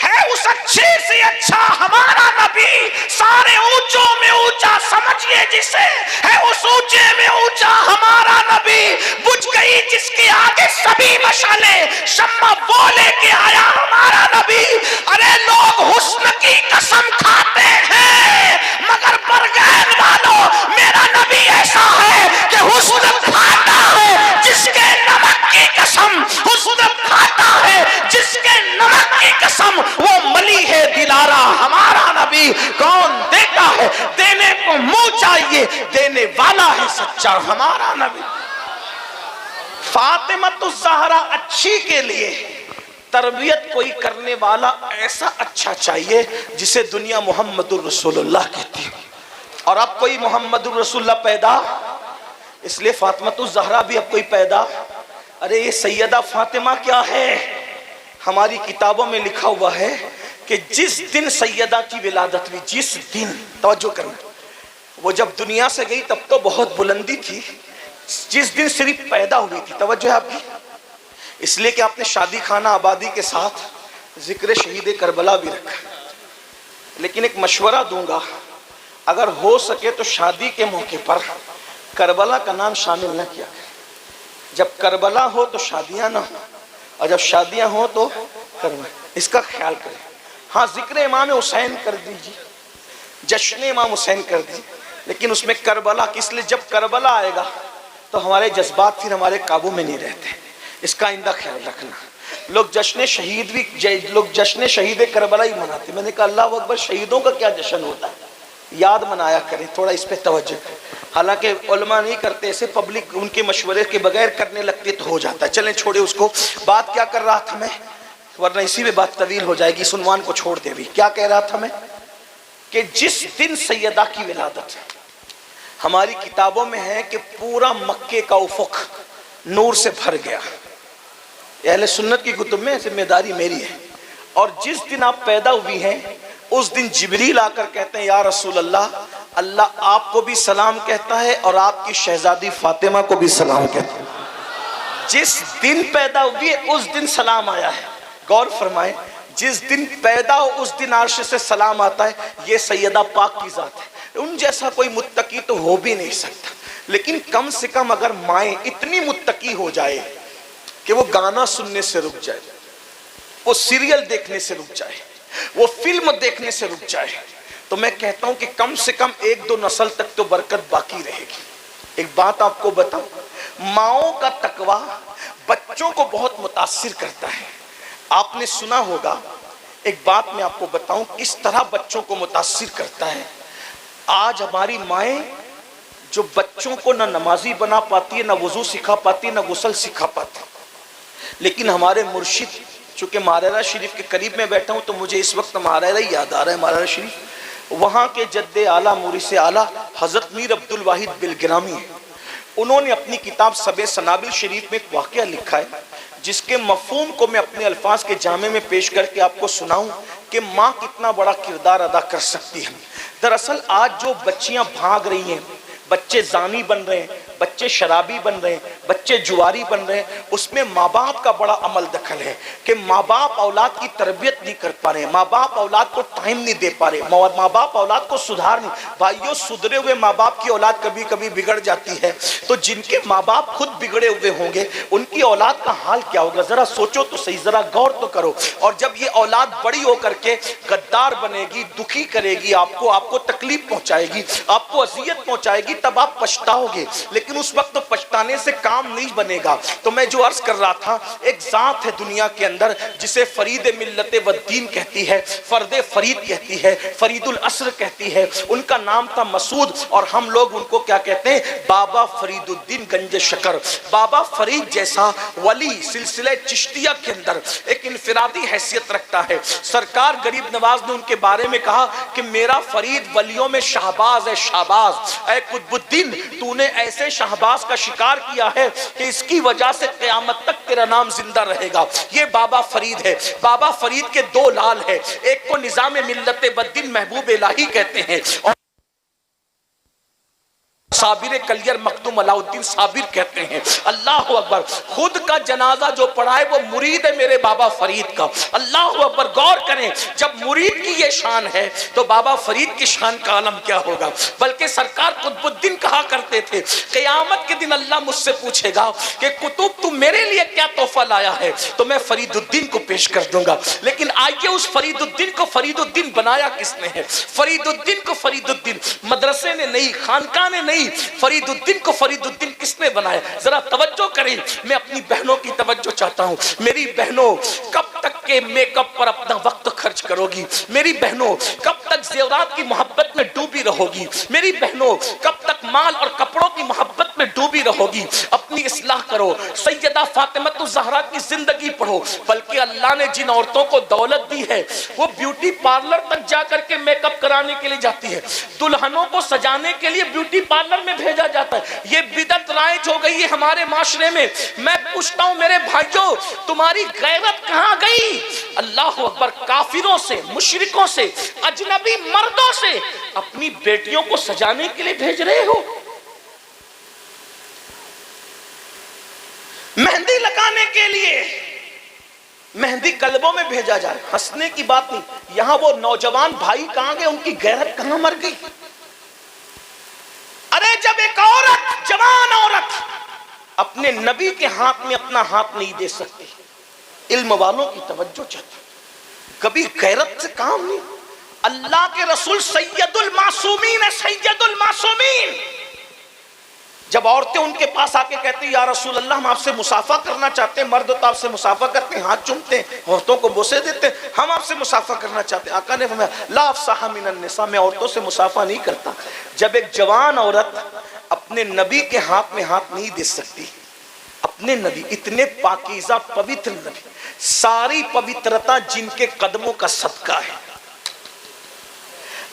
ہے اس اچھے سے اچھا ہمارا نبی۔ سارے اونچوں میں اونچا سمجھیے جسے، ہے اس اونچے میں اونچا ہمارا نبی۔ بجھ گئی جس کے آگے سبھی مشعلیں، شمع وہ لے کے آیا ہمارا نبی۔ ارے لوگ حسن کی قسم کھاتے ہیں مگر برگین والوں میرا نبی ایسا ہے کہ حسن کھاتا ہے جس کے نمک کی قسم، حسن کھاتا ہے جس کے نمک کی قسم، وہ ملی ہے دلارا ہمارا نبی۔ کون دیتا ہے؟ دینے کو منہ چاہیے، دینے والا ہے سچا ہمارا نبی۔ فاطمہ الزہرا اچھی کے لیے تربیت کوئی کرنے والا ایسا اچھا چاہیے جسے دنیا محمد الرسول اللہ کہتی ہے۔ اور اب کوئی محمد الرسول اللہ پیدا، اس لیے فاطمہ الزہرا بھی اب کوئی پیدا۔ ارے یہ سیدہ فاطمہ کیا ہے؟ ہماری کتابوں میں لکھا ہوا ہے کہ جس دن سیدہ کی ولادت ہوئی، جس دن، توجہ کرنا، وہ جب دنیا سے گئی تب تو بہت بلندی تھی، جس دن صرف پیدا ہوئی تھی، توجہ ہے آپ کی، اس لیے کہ آپ نے شادی خانہ آبادی کے ساتھ ذکر شہید کربلا بھی رکھا۔ لیکن ایک مشورہ دوں گا، اگر ہو سکے تو شادی کے موقع پر کربلا کا نام شامل نہ کیا کریں۔ جب کربلا ہو تو شادیاں نہ ہو، اور جب شادیاں ہوں تو کربلا، اس کا خیال کریں۔ ہاں ذکر امام حسین کر دیجیے، جشن امام حسین کر دیجیے، لیکن اس میں کربلا، اس لیے جب کربلا آئے گا تو ہمارے جذبات پھر ہمارے قابو میں نہیں رہتے، اس کا آئندہ خیال رکھنا۔ لوگ جشن شہید بھی، لوگ جشن شہید کربلا ہی مناتے۔ میں نے کہا اللہ اکبر، شہیدوں کا کیا جشن ہوتا ہے؟ یاد منایا کریں، تھوڑا اس پہ توجہ کریں۔ حالانکہ علماء نہیں کرتے ایسے، پبلک ان کے مشورے کے بغیر کرنے لگتے تو ہو جاتا ہے۔ چلیں چھوڑے اس کو۔ بات کیا کر رہا تھا میں، ورنہ اسی میں بات طویل ہو جائے گی، اس عنوان کو چھوڑ دے بھی۔ کیا کہہ رہا تھا میں کہ جس دن سیدہ کی ولادت، ہماری کتابوں میں ہے کہ پورا مکے کا افق نور سے بھر گیا۔ اہل سنت کی کتب میں ذمہ داری میری ہے۔ اور جس دن آپ پیدا ہوئی ہیں اس دن جبریل آ کر کہتے ہیں یا رسول اللہ، اللہ آپ کو بھی سلام کہتا ہے اور آپ کی شہزادی فاطمہ کو بھی سلام کہتا ہے۔ جس دن پیدا ہوئی اس دن سلام آیا ہے۔ غور فرمائیں، جس دن پیدا ہو اس دن عرش سے سلام آتا ہے۔ یہ سیدہ پاک کی ذات ہے۔ ان جیسا کوئی متقی تو ہو بھی نہیں سکتا، لیکن کم سے کم اگر مائیں اتنی متقی ہو جائے کہ وہ گانا سننے سے رک جائے، وہ سیریل دیکھنے سے رک جائے، وہ فلم دیکھنے سے رک جائے، تو میں کہتا ہوں کہ کم سے کم 1-2 نسل تک تو برکت باقی رہے گی۔ ایک بات آپ کو بتاؤں، ماؤں کا تقوی بچوں کو بہت متاثر کرتا ہے۔ آپ نے سنا ہوگا، ایک بات میں آپ کو بتاؤں کس طرح بچوں کو متاثر کرتا ہے۔ آج ہماری مائیں جو بچوں کو نہ نمازی بنا پاتی ہے، نہ وضو سکھا پاتی ہے، نہ غسل سکھا پاتی، لیکن ہمارے مرشد، چونکہ ماررہ شریف کے قریب میں بیٹھا ہوں تو مجھے اس وقت ماررہ یاد آ رہا ہے، ماررہ شریف، وہاں کے جد اعلیٰ مورث اعلیٰ حضرت میر عبدالواحد بلگرامی ہیں۔ انہوں نے اپنی کتاب سبع سنابل شریف میں ایک واقعہ لکھا ہے، جس کے مفہوم کو میں اپنے الفاظ کے جامع میں پیش کر کے آپ کو سناؤں کہ ماں کتنا بڑا کردار ادا کر سکتی ہے۔ دراصل آج جو بچیاں بھاگ رہی ہیں، بچے زانی بن رہے ہیں، بچے شرابی بن رہے ہیں، بچے جواری بن رہے ہیں، اس میں ماں باپ کا بڑا عمل دخل ہے کہ ماں باپ اولاد کی تربیت نہیں کر پا رہے، ماں باپ اولاد کو ٹائم نہیں دے پا رہے، ماں باپ اولاد کو سدھار نہیں۔ بھائیو، سدھرے ہوئے ماں باپ کی اولاد کبھی کبھی بگڑ جاتی ہے، تو جن کے ماں باپ خود بگڑے ہوئے ہوں گے ان کی اولاد کا حال کیا ہوگا؟ ذرا سوچو تو صحیح، ذرا غور تو کرو۔ اور جب یہ اولاد بڑی ہو کر کے غدار بنے گی، دکھی کرے گی آپ کو تکلیف پہنچائے گی، آپ کو اذیت پہنچائے گی، تب آپ پچھتاؤ گے، لیکن اس وقت تو پچھتانے سے کام نہیں بنے گا۔ تو میں جو عرض کر رہا تھا، ایک ذات ہے دنیا کے اندر جسے فرید ملت و دین کہتی ہے، فرد فرید کہتی ہے، فرید العصر کہتی ہے۔ ان کا نام تھا مسعود، اور ہم لوگ ان کو کیا کہتے ہیں؟ بابا فرید الدین گنج شکر۔ بابا فرید جیسا ولی سلسلہ چشتیہ کے اندر ایک انفرادی حیثیت رکھتا ہے۔ سرکار غریب نواز نے ان کے بارے میں کہا کہ میرا فرید ولیوں میں شہباز ہے، شہباز۔ اے قطب الدین، تو نے ایسے شہباز کا شکار کیا ہے کہ اس کی وجہ سے قیامت تک تیرا نام زندہ رہے گا۔ یہ بابا فرید ہے۔ بابا فرید کے 2 لال ہیں، ایک کو نظام ملت بدین محبوب الہی کہتے ہیں، اور صابر کلیر مخدوم علاء الدین صابر کہتے ہیں۔ اللہ اکبر، خود کا جنازہ جو پڑھائے وہ مرید ہے میرے بابا فرید کا۔ اللہ اکبر، غور کریں، جب مرید کی یہ شان ہے تو بابا فرید کی شان کا عالم کیا ہوگا؟ بلکہ سرکار قطب الدین کہا کرتے تھے، قیامت کے دن اللہ مجھ سے پوچھے گا کہ قطب تو میرے لیے کیا تحفہ لایا ہے، تو میں فرید الدین کو پیش کر دوں گا۔ لیکن آئیے اس فرید الدین کو فرید الدین بنایا کس نے ہے؟ فرید الدین کو فرید الدین مدرسے نے نہیں، خانقاہ نے نہیں، فرید الدین کو فرید الدین کس نے بنایا؟ ذرا توجہ کریں، میں اپنی بہنوں کی توجہ چاہتا ہوں۔ میری بہنوں، کب تک کے میک اپ پر اپنا وقت خرچ کرو گی؟ میری بہنوں، کب تک زیورات کی محبت میں ڈوبی رہو گی؟ میری بہنوں، کب تک مال اور کپڑوں کی محبت میں ڈوبی رہو گی؟ اپنی اصلاح کرو، سیدہ فاطمہ الزہرا کی زندگی پڑھو۔ بلکہ اللہ نے جن عورتوں کو دولت دی ہے وہ بیوٹی پارلر تک جا کر کے میک اپ کرانے کے لیے جاتی ہے، دلہنوں کو سجانے کے لیے بیوٹی پارلر میں بھیجا جاتا ہے۔ یہ بدعت رائج ہو گئی ہے ہمارے معاشرے میں۔ میں پوچھتا ہوں میرے بھائیوں، تمہاری غیرت کہاں گئی؟ اللہ اکبر، کافروں سے، مشرکوں سے، اجنبی مردوں سے اپنی بیٹیوں کو سجانے کے لیے بھیج رہے ہو، مہندی لگانے کے لیے، مہندی قلبوں میں بھیجا جائے۔ ہنسنے کی بات نہیں، یہاں وہ نوجوان بھائی کہاں گئے؟ ان کی غیرت کہاں مر گئی؟ ارے جب ایک عورت، جوان عورت اپنے نبی کے ہاتھ میں اپنا ہاتھ نہیں دے سکتی، علم والوں کی توجہ چاہتی، کبھی غیرت سے کام نہیں۔ اللہ کے رسول سید المعصومین ہے، سید المعصومین۔ جب عورتیں ان کے پاس آ کے کہتی ہیں یا رسول اللہ ہم آپ سے مصافحہ کرنا چاہتے ہیں، مرد تو آپ سے مصافحہ کرتے ہیں، ہاتھ چومتے ہیں، عورتوں کو بوسے دیتے ہیں، ہم آپ سے مصافحہ کرنا چاہتے ہیں، آقا نے فرمایا لا افصح من النساء، میں عورتوں سے مصافحہ نہیں کرتا۔ جب ایک جوان عورت اپنے نبی کے ہاتھ میں ہاتھ نہیں دے سکتی، اپنے نبی، اتنے پاکیزہ پوتر نبی، ساری پوترتا جن کے قدموں کا صدقہ ہے،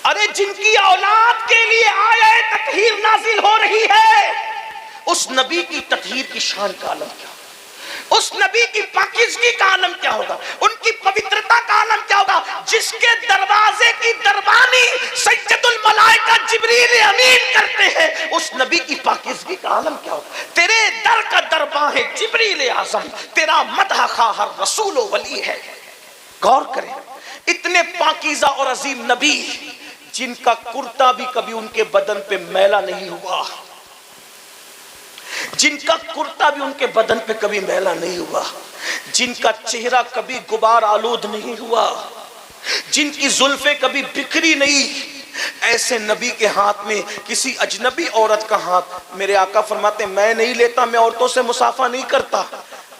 ارے جن کی اولاد کے لیے آیہ تطہیر نازل ہو رہی ہے، اس نبی کی تطہیر کی شان کا عالم کیا ہوگا؟ اس نبی کی پاکیزگی کا عالم کیا ہوگا؟ ان کی پوترتا کا عالم کیا ہوگا؟ جس کے دروازے کی دربانی سید الملائکہ جبریل امین کرتے ہیں، اس نبی کی پاکیزگی کا عالم کیا ہوگا؟ تیرے در کا درباں ہے جبریل اعظم، تیرا مدح خواہ ہر رسول و ولی ہے۔ غور کریں، اتنے پاکیزہ اور عظیم نبی جن کا کرتا بھی کبھی ان کے بدن پہ میلا نہیں ہوا، جن کا کرتا بھی ان کے بدن پہ کبھی میلا نہیں ہوا، جن کا چہرہ کبھی غبار آلود نہیں ہوا، جن کی زلفیں کبھی بکھری نہیں، ایسے نبی کے ہاتھ میں کسی اجنبی عورت کا ہاتھ، میرے آقا فرماتے ہیں میں نہیں لیتا، میں عورتوں سے مصافحہ نہیں کرتا۔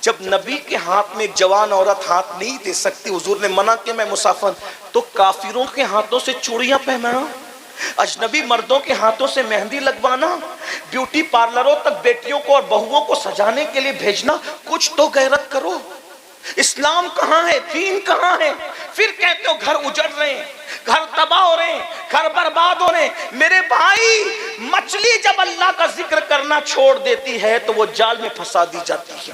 جب نبی کے ہاتھ میں ایک جوان عورت ہاتھ نہیں دے سکتی، حضور نے منع کہ میں مصافحہ، تو کافروں کے ہاتھوں سے چوڑیاں پہنانا، اجنبی مردوں کے ہاتھوں سے مہندی لگوانا، بیوٹی پارلروں تک بیٹیوں کو اور بہوؤں کو سجانے کے لیے بھیجنا، کچھ تو غیرت کرو۔ اسلام کہاں ہے؟ دین کہاں ہے؟ پھر کہتے ہو گھر اجڑ رہے ہیں، گھر تباہ ہو رہے ہیں، گھر برباد ہو رہے ہیں۔ میرے بھائی، مچھلی جب اللہ کا ذکر کرنا چھوڑ دیتی ہے تو وہ جال میں پھنسا دی جاتی ہے،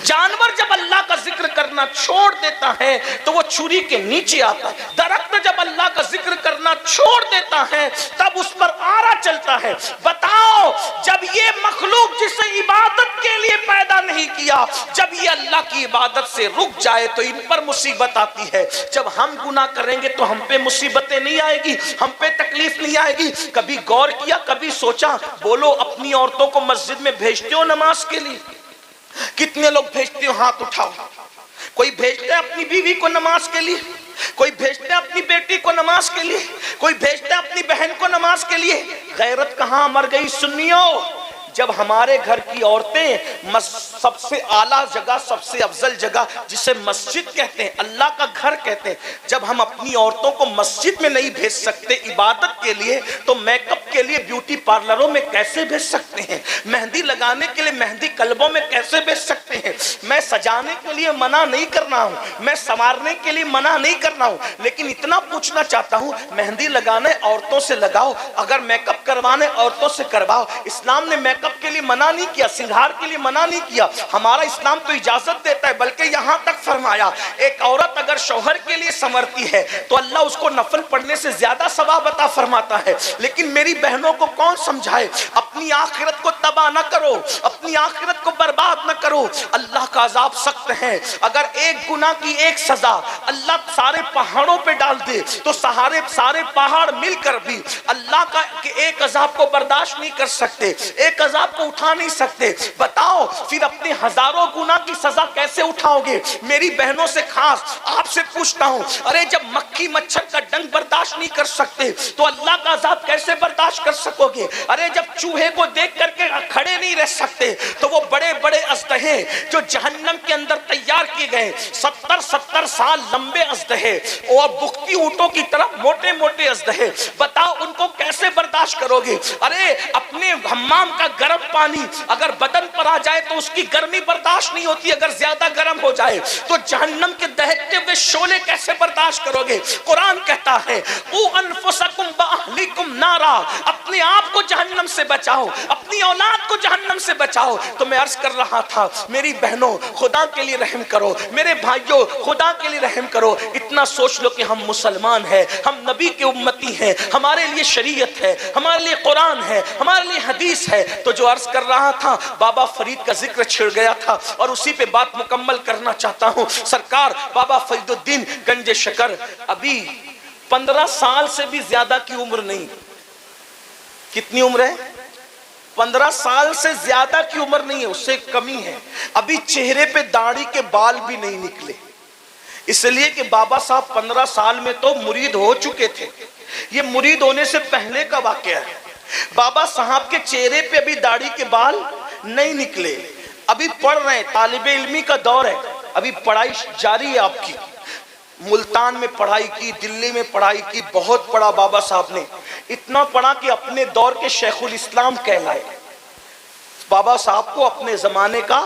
جانور جب اللہ کا ذکر کرنا چھوڑ دیتا ہے تو وہ چھری کے نیچے آتا ہے، درخت جب اللہ کا ذکر کرنا چھوڑ دیتا ہے تب اس پر آرا چلتا ہے۔ بتاؤ، جب یہ مخلوق جسے عبادت کے لیے پیدا نہیں کیا، جب یہ اللہ کی عبادت سے رک جائے تو ان پر مصیبت آتی ہے۔ جب ہم گناہ کریں گے تو ہم پہ مصیبتیں نہیں آئے گی، ہم پہ تکلیف نہیں آئے گی۔ کبھی غور کیا، کبھی سوچا؟ بولو، اپنی عورتوں کو مسجد میں بھیجتے ہو نماز کے لیے؟ کتنے لوگ بھیجتے ہو؟ ہاتھ اٹھاؤ۔ کوئی بھیجتا ہے اپنی بیوی کو نماز کے لیے، کوئی بھیجتا ہے اپنی بیٹی کو نماز کے لیے، کوئی بھیجتا ہے اپنی بہن کو نماز کے لیے۔ غیرت کہاں مر گئی سنیو؟ جب ہمارے گھر کی عورتیں سب سے اعلیٰ جگہ، سب سے افضل جگہ جسے مسجد کہتے ہیں، اللہ کا گھر کہتے ہیں، جب ہم اپنی عورتوں کو مسجد میں نہیں بھیج سکتے عبادت کے لیے، تو میک اپ کے لیے بیوٹی پارلروں میں کیسے بھیج سکتے ہیں؟ مہندی لگانے کے لیے مہندی کلبوں میں کیسے بھیج سکتے ہیں؟ میں سجانے کے لیے منع نہیں کرنا ہوں، میں سنوارنے کے لیے منع نہیں کرنا ہوں، لیکن اتنا پوچھنا چاہتا ہوں، مہندی لگانے عورتوں سے لگاؤ، اگر میک اپ کروانے عورتوں سے کرواؤ۔ اسلام نے میک اپ کے لیے منع نہیں کیا، سنگھار کے لیے منع نہیں کیا، ہمارا اسلام تو اجازت دیتا ہے، بلکہ یہاں تک فرمایا ایک عورت اگر شوہر کے لیے سنورتی ہے تو اللہ اس کو نفل پڑھنے سے زیادہ ثواب عطا فرماتا ہے۔ لیکن میری بہنوں کو کون سمجھائے؟ اپنی آخرت کو تباہ نہ کرو، اپنی آخرت کو برباد نہ کرو، اللہ کا عذاب سخت ہے۔ اگر ایک گناہ کی ایک سزا اللہ سارے پہاڑوں پہ ڈال دے تو سارے پہاڑ مل کر بھی اللہ کا ایک عذاب کو برداشت نہیں کر سکتے، ایک عذاب کو اٹھا نہیں سکتے۔ بتاؤ پھر اپنے ہزاروں گناہ کی سزا کیسے اٹھاؤ گے؟ میری بہنوں سے خاص آپ سے پوچھتا ہوں، ارے جب مکھی مچھر کا ڈنگ برداشت نہیں کر سکتے تو اللہ کا عذاب کیسے برداشت کر سکو گے؟ ارے جب چوہے کو دیکھ کر کے کھڑے نہیں رہ سکتے تو وہ بڑے بڑے اژدہے جو جہنم کے اندر تیار کیے گئے 70 سال لمبے اژدہے اور بکتی اونٹوں کی طرح موٹے موٹے اژدہے، بتاؤ ان کو کیسے برداشت کرو گے؟ ارے اپنے حمام کا گرم پانی اگر بدن پر آ جائے تو اس کی گرمی برداشت نہیں ہوتی، اگر زیادہ گرم ہو جائے تو جہنم کے دہکتے ہوئے شعلے کیسے برداشت کرو گے؟ قرآن کہتا ہے قُوا أَنفُسَكُمْ وَأَهْلِكُمْ نَارًا، اپنے آپ کو جہنم سے بچاؤ، اپنی اولاد کو جہنم سے بچاؤ۔ تو میں عرض کر رہا تھا، میری بہنوں خدا کے لیے رحم کرو، میرے بھائیوں خدا کے لیے رحم کرو۔ اتنا سوچ لو کہ ہم مسلمان ہیں، ہم نبی کے امتی ہیں، ہمارے لیے شریعت ہے، ہمارے لیے قرآن ہے، ہمارے لیے حدیث ہے۔ تو جو عرض کر رہا تھا، بابا فرید کا ذکر چھڑ گیا تھا اور اسی پہ بات مکمل کرنا چاہتا ہوں۔ سرکار بابا فرید الدین گنج شکر ابھی 15 سال سے بھی زیادہ کی عمر نہیں، کتنی عمر ہے؟ 15 سال سے زیادہ کی عمر نہیں ہے، اس سے کمی ہے۔ ابھی چہرے پہ داڑھی کے بال بھی نہیں نکلے، اس لیے کہ بابا صاحب 15 سال میں تو مرید ہو چکے تھے۔ یہ مرید ہونے سے پہلے کا واقعہ ہے۔ بابا صاحب کے چہرے پہ ابھی داڑھی کے بال نہیں نکلے، ابھی پڑھ رہے ہیں، طالب علمی کا دور ہے، ابھی پڑھائی جاری ہے آپ کی۔ ملتان میں پڑھائی کی، دلی میں پڑھائی کی، بہت پڑھا بابا صاحب نے، اتنا پڑھا کہ اپنے دور کے شیخ الاسلام کہلائے۔ بابا صاحب کو اپنے زمانے کا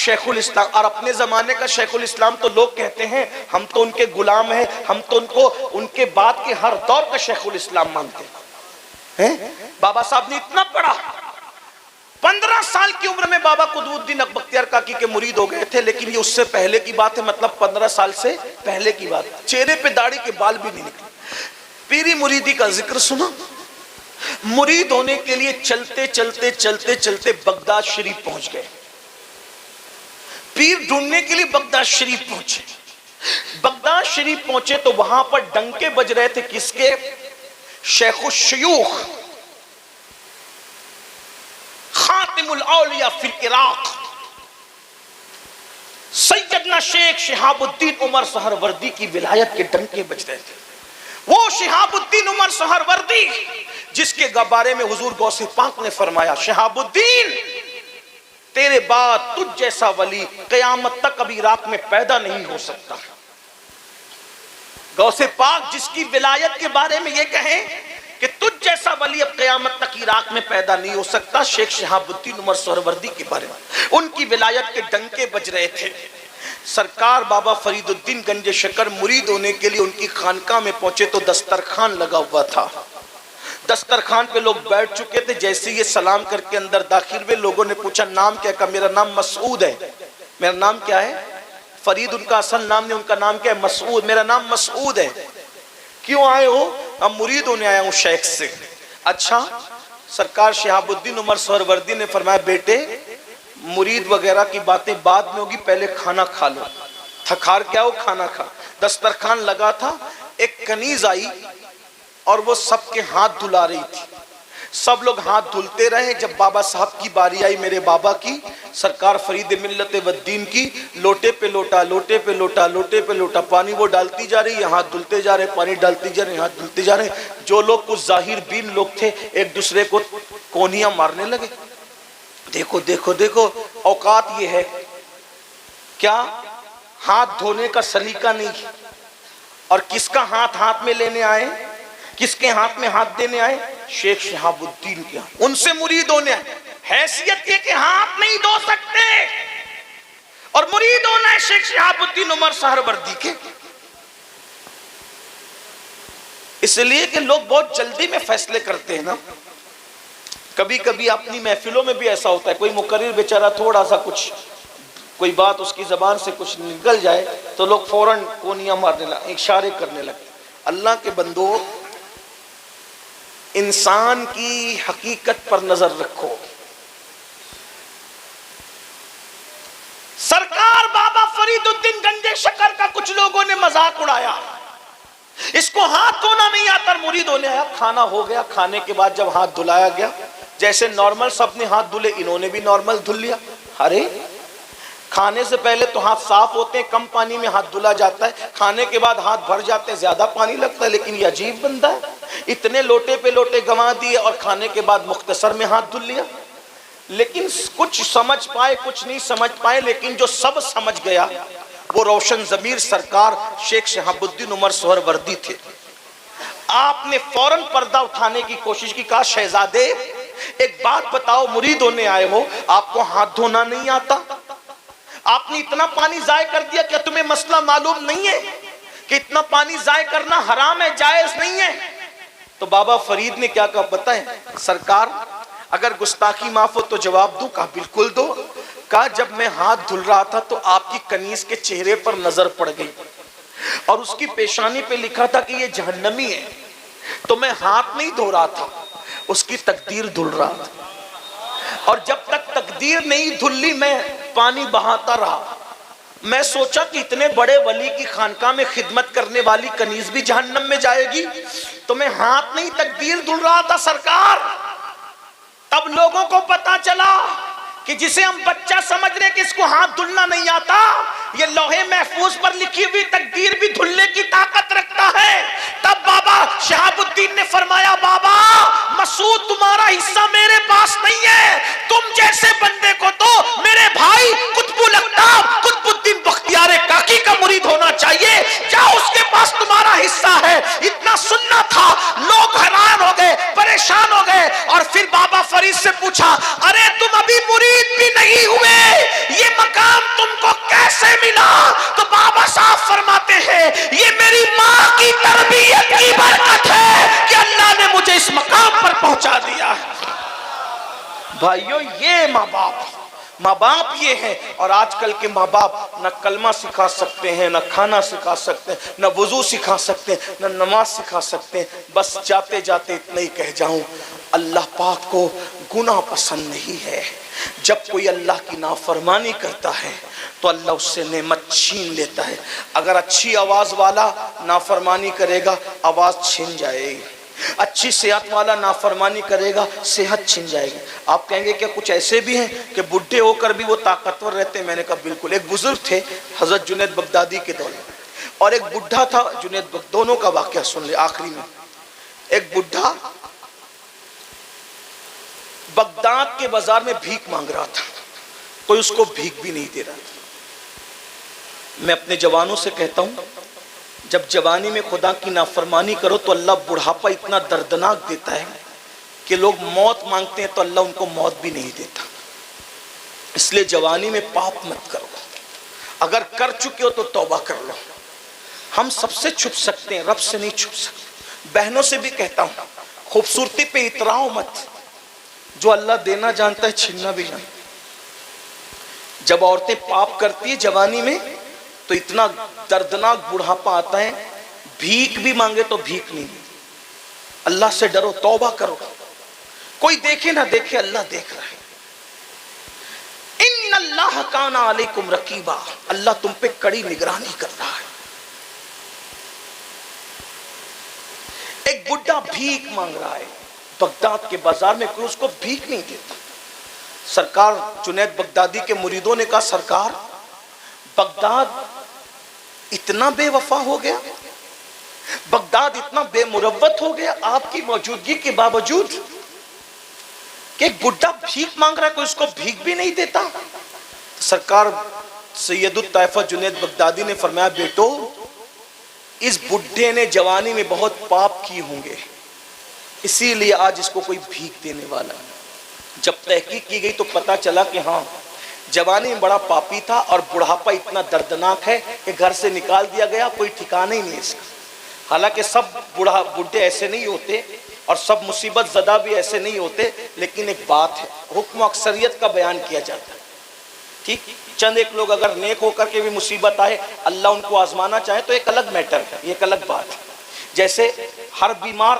شیخ الاسلام، اور اپنے زمانے کا شیخ الاسلام تو لوگ کہتے ہیں ہم تو ان کے غلام ہیں، ہم تو ان کو ان کے بعد کے ہر دور کا شیخ الاسلام مانتے ہیں۔ بابا صاحب نے اتنا پڑھا، 15 سال کی عمر میں بابا قطب الدین بختیار کاکی کے مرید ہو گئے تھے، لیکن یہ اس سے پہلے کی بات ہے، مطلب 15 سال سے پہلے کی بات۔ چہرے پہ داڑھی کے بال بھی نہیں نکلے۔ پیری مریدی کا ذکر سنا، مرید ہونے کے لیے چلتے چلتے چلتے چلتے بغداد شریف پہنچ گئے، پیر ڈھونڈنے کے لیے بغداد شریف پہنچے۔ بغداد شریف پہنچے تو وہاں پر ڈنکے بج رہے تھے، کس کے؟ شیخ الشیوخ خاتم الاولیاء فی العراق سیدنا شیخ شہاب الدین عمر سہروردی کی ولایت کے ڈنکے بج رہے تھے. وہ شہاب الدین عمر سہروردی جس کے بارے میں حضور غوث پاک نے فرمایا شہاب الدین تیرے بعد تجھ جیسا ولی قیامت تک ابھی عراق میں پیدا نہیں ہو سکتا. غوث پاک جس کی ولایت کے بارے میں یہ کہیں کہ تجھ جیسا ولی اب قیامت تک عراق میں پیدا نہیں ہو سکتا. شیخ شہاب الدین عمر سہروردی کے بارے میں ان کی ولایت کے ڈنکے بج رہے تھے. سرکار بابا فرید الدین گنج شکر مرید ہونے کے لیے ان کی خانقاہ میں پہنچے تو دسترخوان لگا ہوا تھا. دسترخوان پہ لوگ بیٹھ چکے تھے. جیسے یہ سلام کر کے اندر داخل ہوئے لوگوں نے پوچھا نام کیا؟ کہا میرا نام مسعود ہے. میرا نام کیا ہے؟ فرید ان کا اصل نام نہیں، ان کا نام کیا ہے؟ مسعود. میرا نام مسعود ہے. کیوں آئے ہو؟ ہم مرید ہونے آیا ہوں شیخ سے. اچھا. سرکار شہاب الدین عمر سہروردی نے فرمایا بیٹے مرید وغیرہ کی باتیں بعد میں ہوگی، پہلے کھانا کھا لو. تھکار کیا ہو؟ کھانا کھا. دسترخوان لگا تھا. ایک کنیز آئی اور وہ سب کے ہاتھ دھلا رہی تھی. سب لوگ ہاتھ دھلتے رہے. جب بابا صاحب کی باری آئی میرے بابا کی، سرکار فرید ملت والدین کی، لوٹے پہ لوٹا لوٹے پہ لوٹا لوٹے پہ لوٹا پانی وہ ڈالتی جا رہی ہے، ہاتھ دھلتے جا رہے، پانی ڈالتی جا رہے، ہاتھ دھلتے جا رہے. جو لوگ کچھ ظاہر بین لوگ تھے ایک دوسرے کو کونیاں مارنے لگے. دیکھو دیکھو دیکھو اوقات یہ ہے کیا ہاتھ دھونے کا سلیقہ نہیں. اور کس کا ہاتھ میں لینے آئے؟ کس کے ہاتھ میں ہاتھ دینے آئے؟ شیخ شہاب الدین کے ہاتھ. ان سے مرید ہونے آئے. حیثیت یہ کہ ہاتھ نہیں دھو سکتے اور مرید ہونا ہے شیخ شہاب الدین عمر سہروردی کے. اس لیے کہ لوگ بہت جلدی میں فیصلے کرتے ہیں نا. کبھی کبھی اپنی محفلوں میں بھی ایسا ہوتا ہے، کوئی مقرر بیچارہ تھوڑا سا کچھ کوئی بات اس کی زبان سے کچھ نکل جائے تو لوگ فوراً کونیاں مارنے لگے، اشارے کرنے لگے. اللہ کے بندو انسان کی حقیقت پر نظر رکھو. سرکار بابا فرید الدین گنج شکر کا کچھ لوگوں نے مذاق اڑایا، اس کو ہاتھ دھونا نہیں آتا مرید ہونے آیا. کھانا ہو گیا. کھانے کے بعد جب ہاتھ دھلایا گیا جیسے نارمل سب نے ہاتھ دھلے، انہوں نے بھی نارمل دھل لیا. ارے کھانے سے پہلے تو ہاتھ صاف ہوتے ہیں، کم پانی میں ہاتھ دھلا جاتا ہے. کھانے کے بعد ہاتھ بھر جاتے ہیں، زیادہ پانی لگتا ہے. لیکن یہ عجیب بندہ ہے، اتنے لوٹے پہ لوٹے گنوا دیے اور کھانے کے بعد مختصر میں ہاتھ دھل لیا. لیکن کچھ سمجھ پائے کچھ نہیں سمجھ پائے. لیکن جو سب سمجھ گیا وہ روشن ضمیر سرکار شیخ شہاب الدین عمر سہروردی تھے. آپ نے فوراً پردہ اٹھانے کی کوشش کی. کہا شہزادے ایک بات بتاؤ، مرید ہونے آئے ہو، آپ کو ہاتھ دھونا نہیں آتا؟ آپ نے اتنا پانی ضائع کر دیا. کیا تمہیں مسئلہ معلوم نہیں ہے کہ اتنا پانی ضائع کرنا حرام ہے، جائز نہیں ہے؟ تو بابا فرید نے کیا کہا بتائیں؟ سرکار اگر گستاخی معاف ہو تو جواب دوں. کہا بالکل دو. کہا جب میں ہاتھ دھل رہا تھا تو آپ کی کنیز کے چہرے پر نظر پڑ گئی اور اس کی پیشانی پہ لکھا تھا کہ یہ جہنمی ہے. تو میں ہاتھ نہیں دھو رہا تھا، اس کی تقدیر دھل رہا تھا. اور جب تک تقدیر نہیں دھلی میں پانی بہاتا رہا. میں سوچا کہ اتنے بڑے ولی کی خانقاہ میں خدمت کرنے والی کنیز بھی جہنم میں جائے گی، تو میں ہاتھ نہیں تقدیر دھل رہا تھا سرکار. تب لوگوں کو پتا چلا کہ جسے ہم بچہ سمجھ رہے کہ اس کو ہاتھ دھلنا نہیں آتا، یہ لوہے محفوظ پر لکھی ہوئی تقدیر بھی دھلنے کی طاقت رکھتا ہے. تب بابا شہاب الدین نے فرمایا بابا مسعود تمہارا حصہ میرے پاس نہیں ہے، تم جیسے بندے کو تو میرے بھائی قطب الاقطاب قطب الدین بختیار کاکی کا مرید ہونا چاہیے. جاؤ اس کے پاس تمہارا حصہ ہے. اتنا سننا تھا. لوگ حیران ہو گئے، پریشان ہو گئے. اور پھر بابا فرید سے پوچھا ارے تم ابھی مرید بھی نہیں ہوئے، یہ مقام تم کو کیسے ملا؟ تو بابا صاحب فرماتے ہیں یہ میری ماں کی تربیت کی برکت ہے کہ اللہ نے مجھے اس مقام پر پہنچا دیا. بھائیو یہ ماں باپ یہ ہیں. اور آج کل کے ماں باپ نہ کلمہ سکھا سکتے ہیں، نہ کھانا سکھا سکتے ہیں، نہ وضو سکھا سکتے ہیں، نہ نماز سکھا سکتے ہیں. بس جاتے جاتے اتنا ہی کہہ جاؤں اللہ پاک کو گناہ پسند نہیں ہے. جب کوئی اللہ کی نافرمانی کرتا ہے تو اللہ اس سے نعمت چھین لیتا ہے. اگر اچھی آواز والا نافرمانی کرے گا آواز چھن جائے گی. اچھی صحت والا نافرمانی کرے گا صحت چھن جائے گی۔ آپ کہیں گے کیا کچھ ایسے بھی ہیں کہ بڈھے ہو کر بھی وہ طاقتور رہتے ہیں؟ میں نے کہا بالکل۔ ایک بزرگ تھے حضرت جنید بغدادی کے دور میں، اور ایک بڈھا تھا جنید دونوں کا واقعہ سن لے آخری میں۔ ایک بڈھا بغداد کے بازار میں بھیک مانگ رہا تھا، کوئی اس کو بھیک بھی نہیں دے رہا تھا۔ میں اپنے جوانوں سے کہتا ہوں جب جوانی میں خدا کی نافرمانی کرو تو اللہ بڑھاپا اتنا دردناک دیتا ہے کہ لوگ موت مانگتے ہیں تو اللہ ان کو موت بھی نہیں دیتا۔ اس لیے جوانی میں پاپ مت کرو، اگر کر چکے ہو تو توبہ کر لو۔ ہم سب سے چھپ سکتے ہیں، رب سے نہیں چھپ سکتے۔ بہنوں سے بھی کہتا ہوں خوبصورتی پہ اتراؤ مت، جو اللہ دینا جانتا ہے چھیننا بھی جانتا ہے۔ جب عورتیں پاپ کرتی ہیں جوانی میں تو اتنا دردناک بڑھاپا آتا ہے، بھیک بھی مانگے تو بھیک نہیں۔ اللہ سے ڈرو، توبہ کرو، کوئی دیکھے نہ دیکھے اللہ دیکھ رہا ہے۔ ان اللہ کان علیکم رقیبا، اللہ تم پہ کڑی نگرانی کر رہا ہے۔ ایک بڈھا بھیک مانگ رہا ہے بغداد کے بازار میں، کوئی اس کو بھیک نہیں دیتا۔ سرکار جنید بغدادی کے مریدوں نے کہا سرکار بغداد اتنا بے وفا ہو گیا، بغداد اتنا بے مروت ہو گیا آپ کی موجودگی کے باوجود کہ ایک بڈھا بھیک مانگ رہا ہے، کوئی اس کو بھیک بھی نہیں دیتا۔ سرکار سید الطائفہ جنید بغدادی نے فرمایا بیٹو اس بڈھے نے جوانی میں بہت پاپ کی ہوں گے، اسی لیے آج اس کو کوئی بھیک دینے والا ہے۔ جب تحقیق کی گئی تو پتا چلا کہ ہاں جوانی میں بڑا پاپی تھا اور بڑھاپا اتنا دردناک ہے کہ گھر سے نکال دیا گیا، کوئی ٹھکانہ ہی نہیں اس کا۔ حالانکہ سب بڈھے ایسے نہیں ہوتے اور سب مصیبت زدہ بھی ایسے نہیں ہوتے، لیکن ایک بات ہے حکم اکثریت کا بیان کیا جاتا ہے، ٹھیک؟ چند ایک لوگ اگر نیک ہو کر کے بھی مصیبت آئے اللہ ان کو آزمانا چاہے تو ایک الگ میٹر ہے، یہ ایک الگ بات ہے۔ جیسے ہر بیمار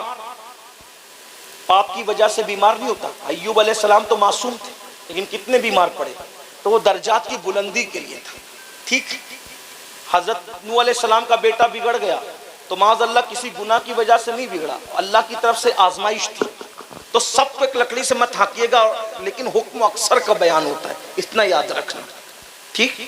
پاپ کی وجہ سے بیمار نہیں ہوتا۔ ایوب علیہ السلام تو معصوم تھے لیکن کتنے بیمار پڑے، تو وہ درجات کی بلندی کے لیے تھا، ٹھیک؟ حضرت نوح علیہ السلام کا بیٹا بگڑ گیا تو معاذ اللہ کسی گناہ کی وجہ سے نہیں بگڑا، اللہ کی طرف سے آزمائش تھی۔ تو سب کو ایک لکڑی سے مت ہانکیے گا، لیکن حکم اکثر کا بیان ہوتا ہے، اتنا یاد رکھنا، ٹھیک؟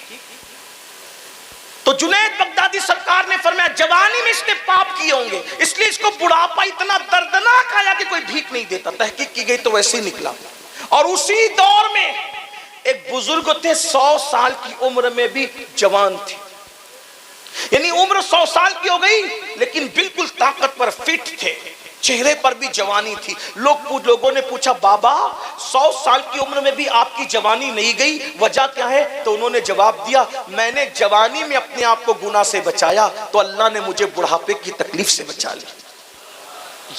تو جنید بغدادی سرکار نے فرمایا جوانی میں اس نے پاپ کیے ہوں گے، اس لیے اس کو بڑھاپا اتنا دردناک آیا کہ کوئی بھیک نہیں دیتا۔ تحقیق کی گئی تو ویسے ہی نکلا۔ اور اسی دور میں ایک بزرگ تھے 100 سال کی عمر میں بھی جوان تھے، یعنی عمر 100 سال کی ہو گئی لیکن بالکل طاقت پر فٹ تھے، چہرے پر بھی جوانی تھی۔ لوگوں نے پوچھا بابا 100 سال کی عمر میں بھی آپ کی جوانی نہیں گئی، وجہ کیا ہے؟ تو انہوں نے جواب دیا میں نے جوانی میں اپنے آپ کو گناہ سے بچایا تو اللہ نے مجھے بڑھاپے کی تکلیف سے بچا لیا۔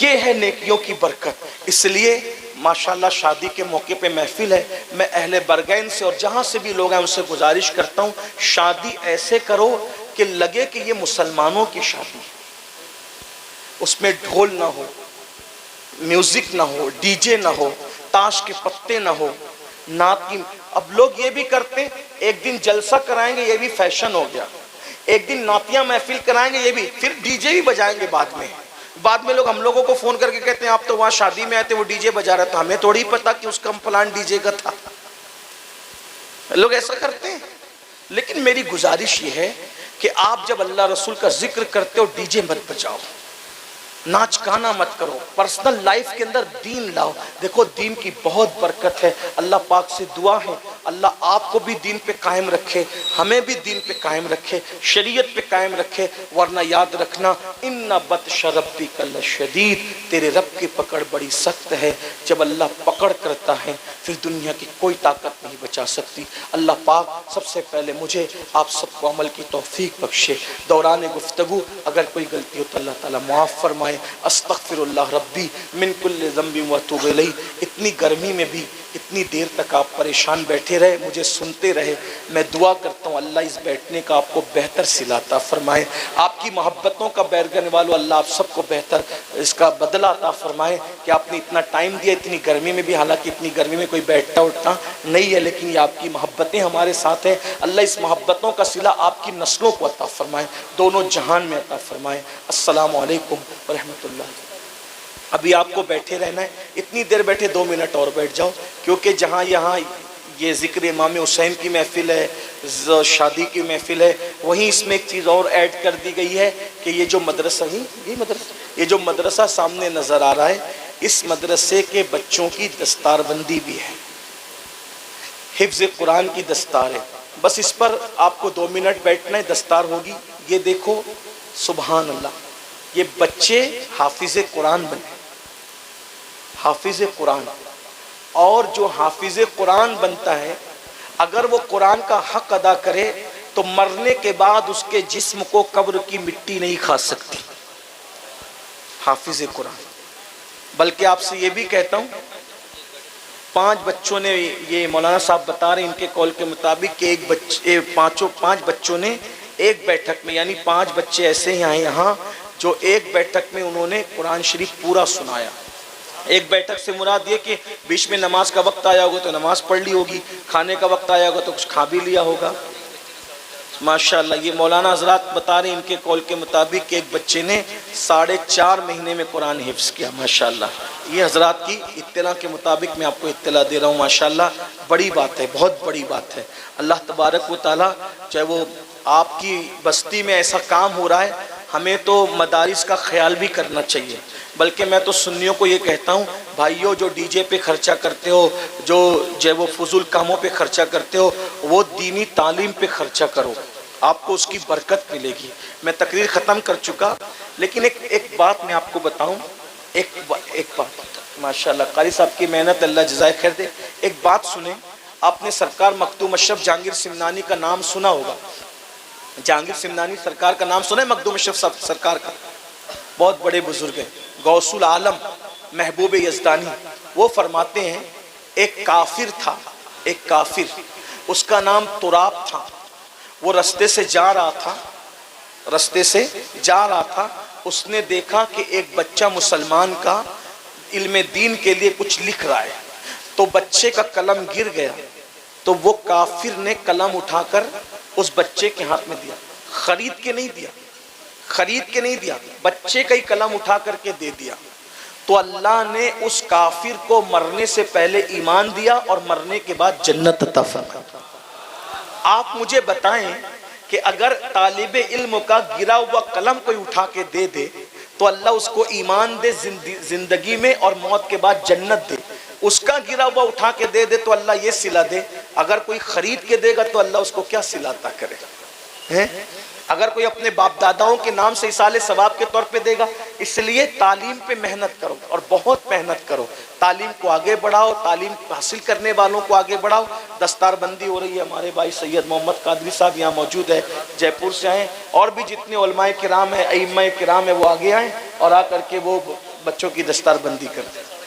یہ ہے نیکیوں کی برکت۔ اس لیے ماشاءاللہ شادی کے موقع پہ محفل ہے، میں اہل برگین سے اور جہاں سے بھی لوگ ہیں ان سے گزارش کرتا ہوں شادی ایسے کرو کہ لگے کہ یہ مسلمانوں کی شادی ہے، اس میں ڈھول نہ ہو، میوزک نہ ہو، ڈی جے نہ ہو، تاش کے پتے نہ ہو، نعت کی۔ اب لوگ یہ بھی کرتے ایک دن جلسہ کرائیں گے، یہ بھی فیشن ہو گیا، ایک دن نعتیہ محفل کرائیں گے، یہ بھی، پھر ڈی جے بھی بجائیں گے بعد میں لوگ ہم لوگوں کو فون کر کے کہتے ہیں آپ تو وہاں شادی میں آئے تھے وہ ڈی جے بجا رہا تھا، ہمیں تھوڑی پتا کہ اس کا پلان ڈی جے کا تھا۔ لوگ ایسا کرتے ہیں، لیکن میری گزارش یہ ہے کہ آپ جب اللہ رسول کا ذکر کرتے ہو ڈی جے مت بجاؤ، ناچ گانا مت کرو، پرسنل لائف کے اندر دین لاؤ۔ دیکھو دین کی بہت برکت ہے، اللہ پاک سے دعا ہے اللہ آپ کو بھی دین پہ قائم رکھے، ہمیں بھی دین پہ قائم رکھے، شریعت پہ قائم رکھے، ورنہ یاد رکھنا ان بطش ربک لشدید، تیرے رب کی پکڑ بڑی سخت ہے۔ جب اللہ پکڑ کرتا ہے پھر دنیا کی کوئی طاقت نہیں بچا سکتی۔ اللہ پاک سب سے پہلے مجھے آپ سب کو عمل کی توفیق بخشے۔ دوران گفتگو اگر کوئی غلطی ہو تو اللہ تعالیٰ معاف فرمائے۔ استغفر اللہ ربی من کل ذنب واتوب الیہ۔ اتنی گرمی میں بھی اتنی دیر تک آپ پریشان بیٹھے رہے، مجھے سنتے رہے، میں دعا کرتا ہوں اللہ اس بیٹھنے کا آپ کو بہتر صلہ عطا فرمائے۔ آپ کی محبتوں کا بیرگن والو اللہ آپ سب کو بہتر اس کا بدلہ عطا فرمائے کہ آپ نے اتنا ٹائم دیا اتنی گرمی میں بھی، حالانکہ اتنی گرمی میں کوئی بیٹھتا اٹھتا نہیں ہے، لیکن یہ آپ کی محبتیں ہمارے ساتھ ہیں۔ اللہ اس محبتوں کا صلہ آپ کی نسلوں کو عطا فرمائے، دونوں جہان میں عطا فرمائے۔ السلام علیکم ورحمۃ اللہ۔ ابھی آپ کو بیٹھے رہنا ہے، اتنی دیر بیٹھے 2 منٹ اور بیٹھ جاؤ، کیونکہ جہاں یہاں یہ ذکر امام حسین کی محفل ہے، شادی کی محفل ہے، وہیں اس میں ایک چیز اور ایڈ کر دی گئی ہے کہ یہ جو مدرسہ یہ جو مدرسہ سامنے نظر آ رہا ہے، اس مدرسے کے بچوں کی دستار بندی بھی ہے، حفظ قرآن کی دستار ہے۔ بس اس پر آپ کو 2 منٹ بیٹھنا ہے، دستار ہوگی۔ یہ دیکھو سبحان اللہ، یہ بچے حافظ قرآن بنے، حافظ قرآن۔ اور جو حافظ قرآن بنتا ہے، اگر وہ قرآن کا حق ادا کرے تو مرنے کے بعد اس کے جسم کو قبر کی مٹی نہیں کھا سکتی، حافظ قرآن۔ بلکہ آپ سے یہ بھی کہتا ہوں، 5 بچوں نے، یہ مولانا صاحب بتا رہے ہیں ان کے قول کے مطابق کہ 5 بچوں نے ایک بیٹھک میں، یعنی 5 بچے ایسے ہی آئے یہاں جو ایک بیٹھک میں انہوں نے قرآن شریف پورا سنایا۔ ایک بیٹھک سے مراد یہ کہ بیچ میں نماز کا وقت آیا ہوگا تو نماز پڑھ لی ہوگی، کھانے کا وقت آیا ہوگا تو کچھ کھا بھی لیا ہوگا۔ ماشاءاللہ یہ مولانا حضرات بتا رہے ہیں ان کے قول کے مطابق کہ ایک بچے نے 4.5 مہینے میں قرآن حفظ کیا، ماشاءاللہ۔ یہ حضرات کی اطلاع کے مطابق میں آپ کو اطلاع دے رہا ہوں، ماشاءاللہ بڑی بات ہے، بہت بڑی بات ہے۔ اللہ تبارک و تعالیٰ، چاہے وہ آپ کی بستی میں ایسا کام ہو رہا ہے، ہمیں تو مدارس کا خیال بھی کرنا چاہیے۔ بلکہ میں تو سنیوں کو یہ کہتا ہوں، بھائیوں جو ڈی جے پہ خرچہ کرتے ہو، جو وہ فضول کاموں پہ خرچہ کرتے ہو، وہ دینی تعلیم پہ خرچہ کرو، آپ کو اس کی برکت ملے گی۔ میں تقریر ختم کر چکا، لیکن ایک بات میں آپ کو بتاؤں، ایک بات، ماشاءاللہ قاری صاحب کی محنت اللہ جزائے خیر دے۔ ایک بات سنیں، آپ نے سرکار مخدوم اشرف جہانگیر سمنانی کا نام سنا ہوگا، جہانگیر سمنانی سرکار کا نام سنا ہے؟ مخدوم اشرف سرکار کا، بہت بڑے بزرگ ہیں، غوث العالم محبوب یزدانی۔ وہ فرماتے ہیں ایک کافر تھا، ایک کافر، اس کا نام تراب تھا۔ وہ رستے سے جا رہا تھا، اس نے دیکھا کہ ایک بچہ مسلمان کا علم دین کے لیے کچھ لکھ رہا ہے، تو بچے کا قلم گر گیا، تو وہ کافر نے قلم اٹھا کر اس بچے کے ہاتھ میں دیا، خرید کے نہیں دیا، بچے کا ہی قلم اٹھا کر کے دے دیا۔ تو اللہ نے اس کافر کو مرنے سے پہلے ایمان دیا اور مرنے کے بعد جنت عطا فرمائی۔ آپ مجھے بتائیں کہ اگر طالب علم کا گرا ہوا قلم کوئی اٹھا کے دے دے تو اللہ اس کو ایمان دے زندگی میں اور موت کے بعد جنت دے، اس کا گرا ہوا اٹھا کے دے دے تو اللہ یہ صلہ دے، اگر کوئی خرید کے دے گا تو اللہ اس کو کیا صلہ عطا کرے؟ اگر کوئی اپنے باپ داداؤں کے نام سے اصالِ ثواب کے طور پہ دے گا۔ اس لیے تعلیم پہ محنت کرو اور بہت محنت کرو، تعلیم کو آگے بڑھاؤ، تعلیم حاصل کرنے والوں کو آگے بڑھاؤ۔ دستار بندی ہو رہی ہے، ہمارے بھائی سید محمد قادری صاحب یہاں موجود ہے، جے پور سے آئے، اور بھی جتنے علماء کرام ہیں، ائمہ کرام ہیں، وہ آگے آئیں اور آ کر کے وہ بچوں کی دستار بندی کرتے ہیں۔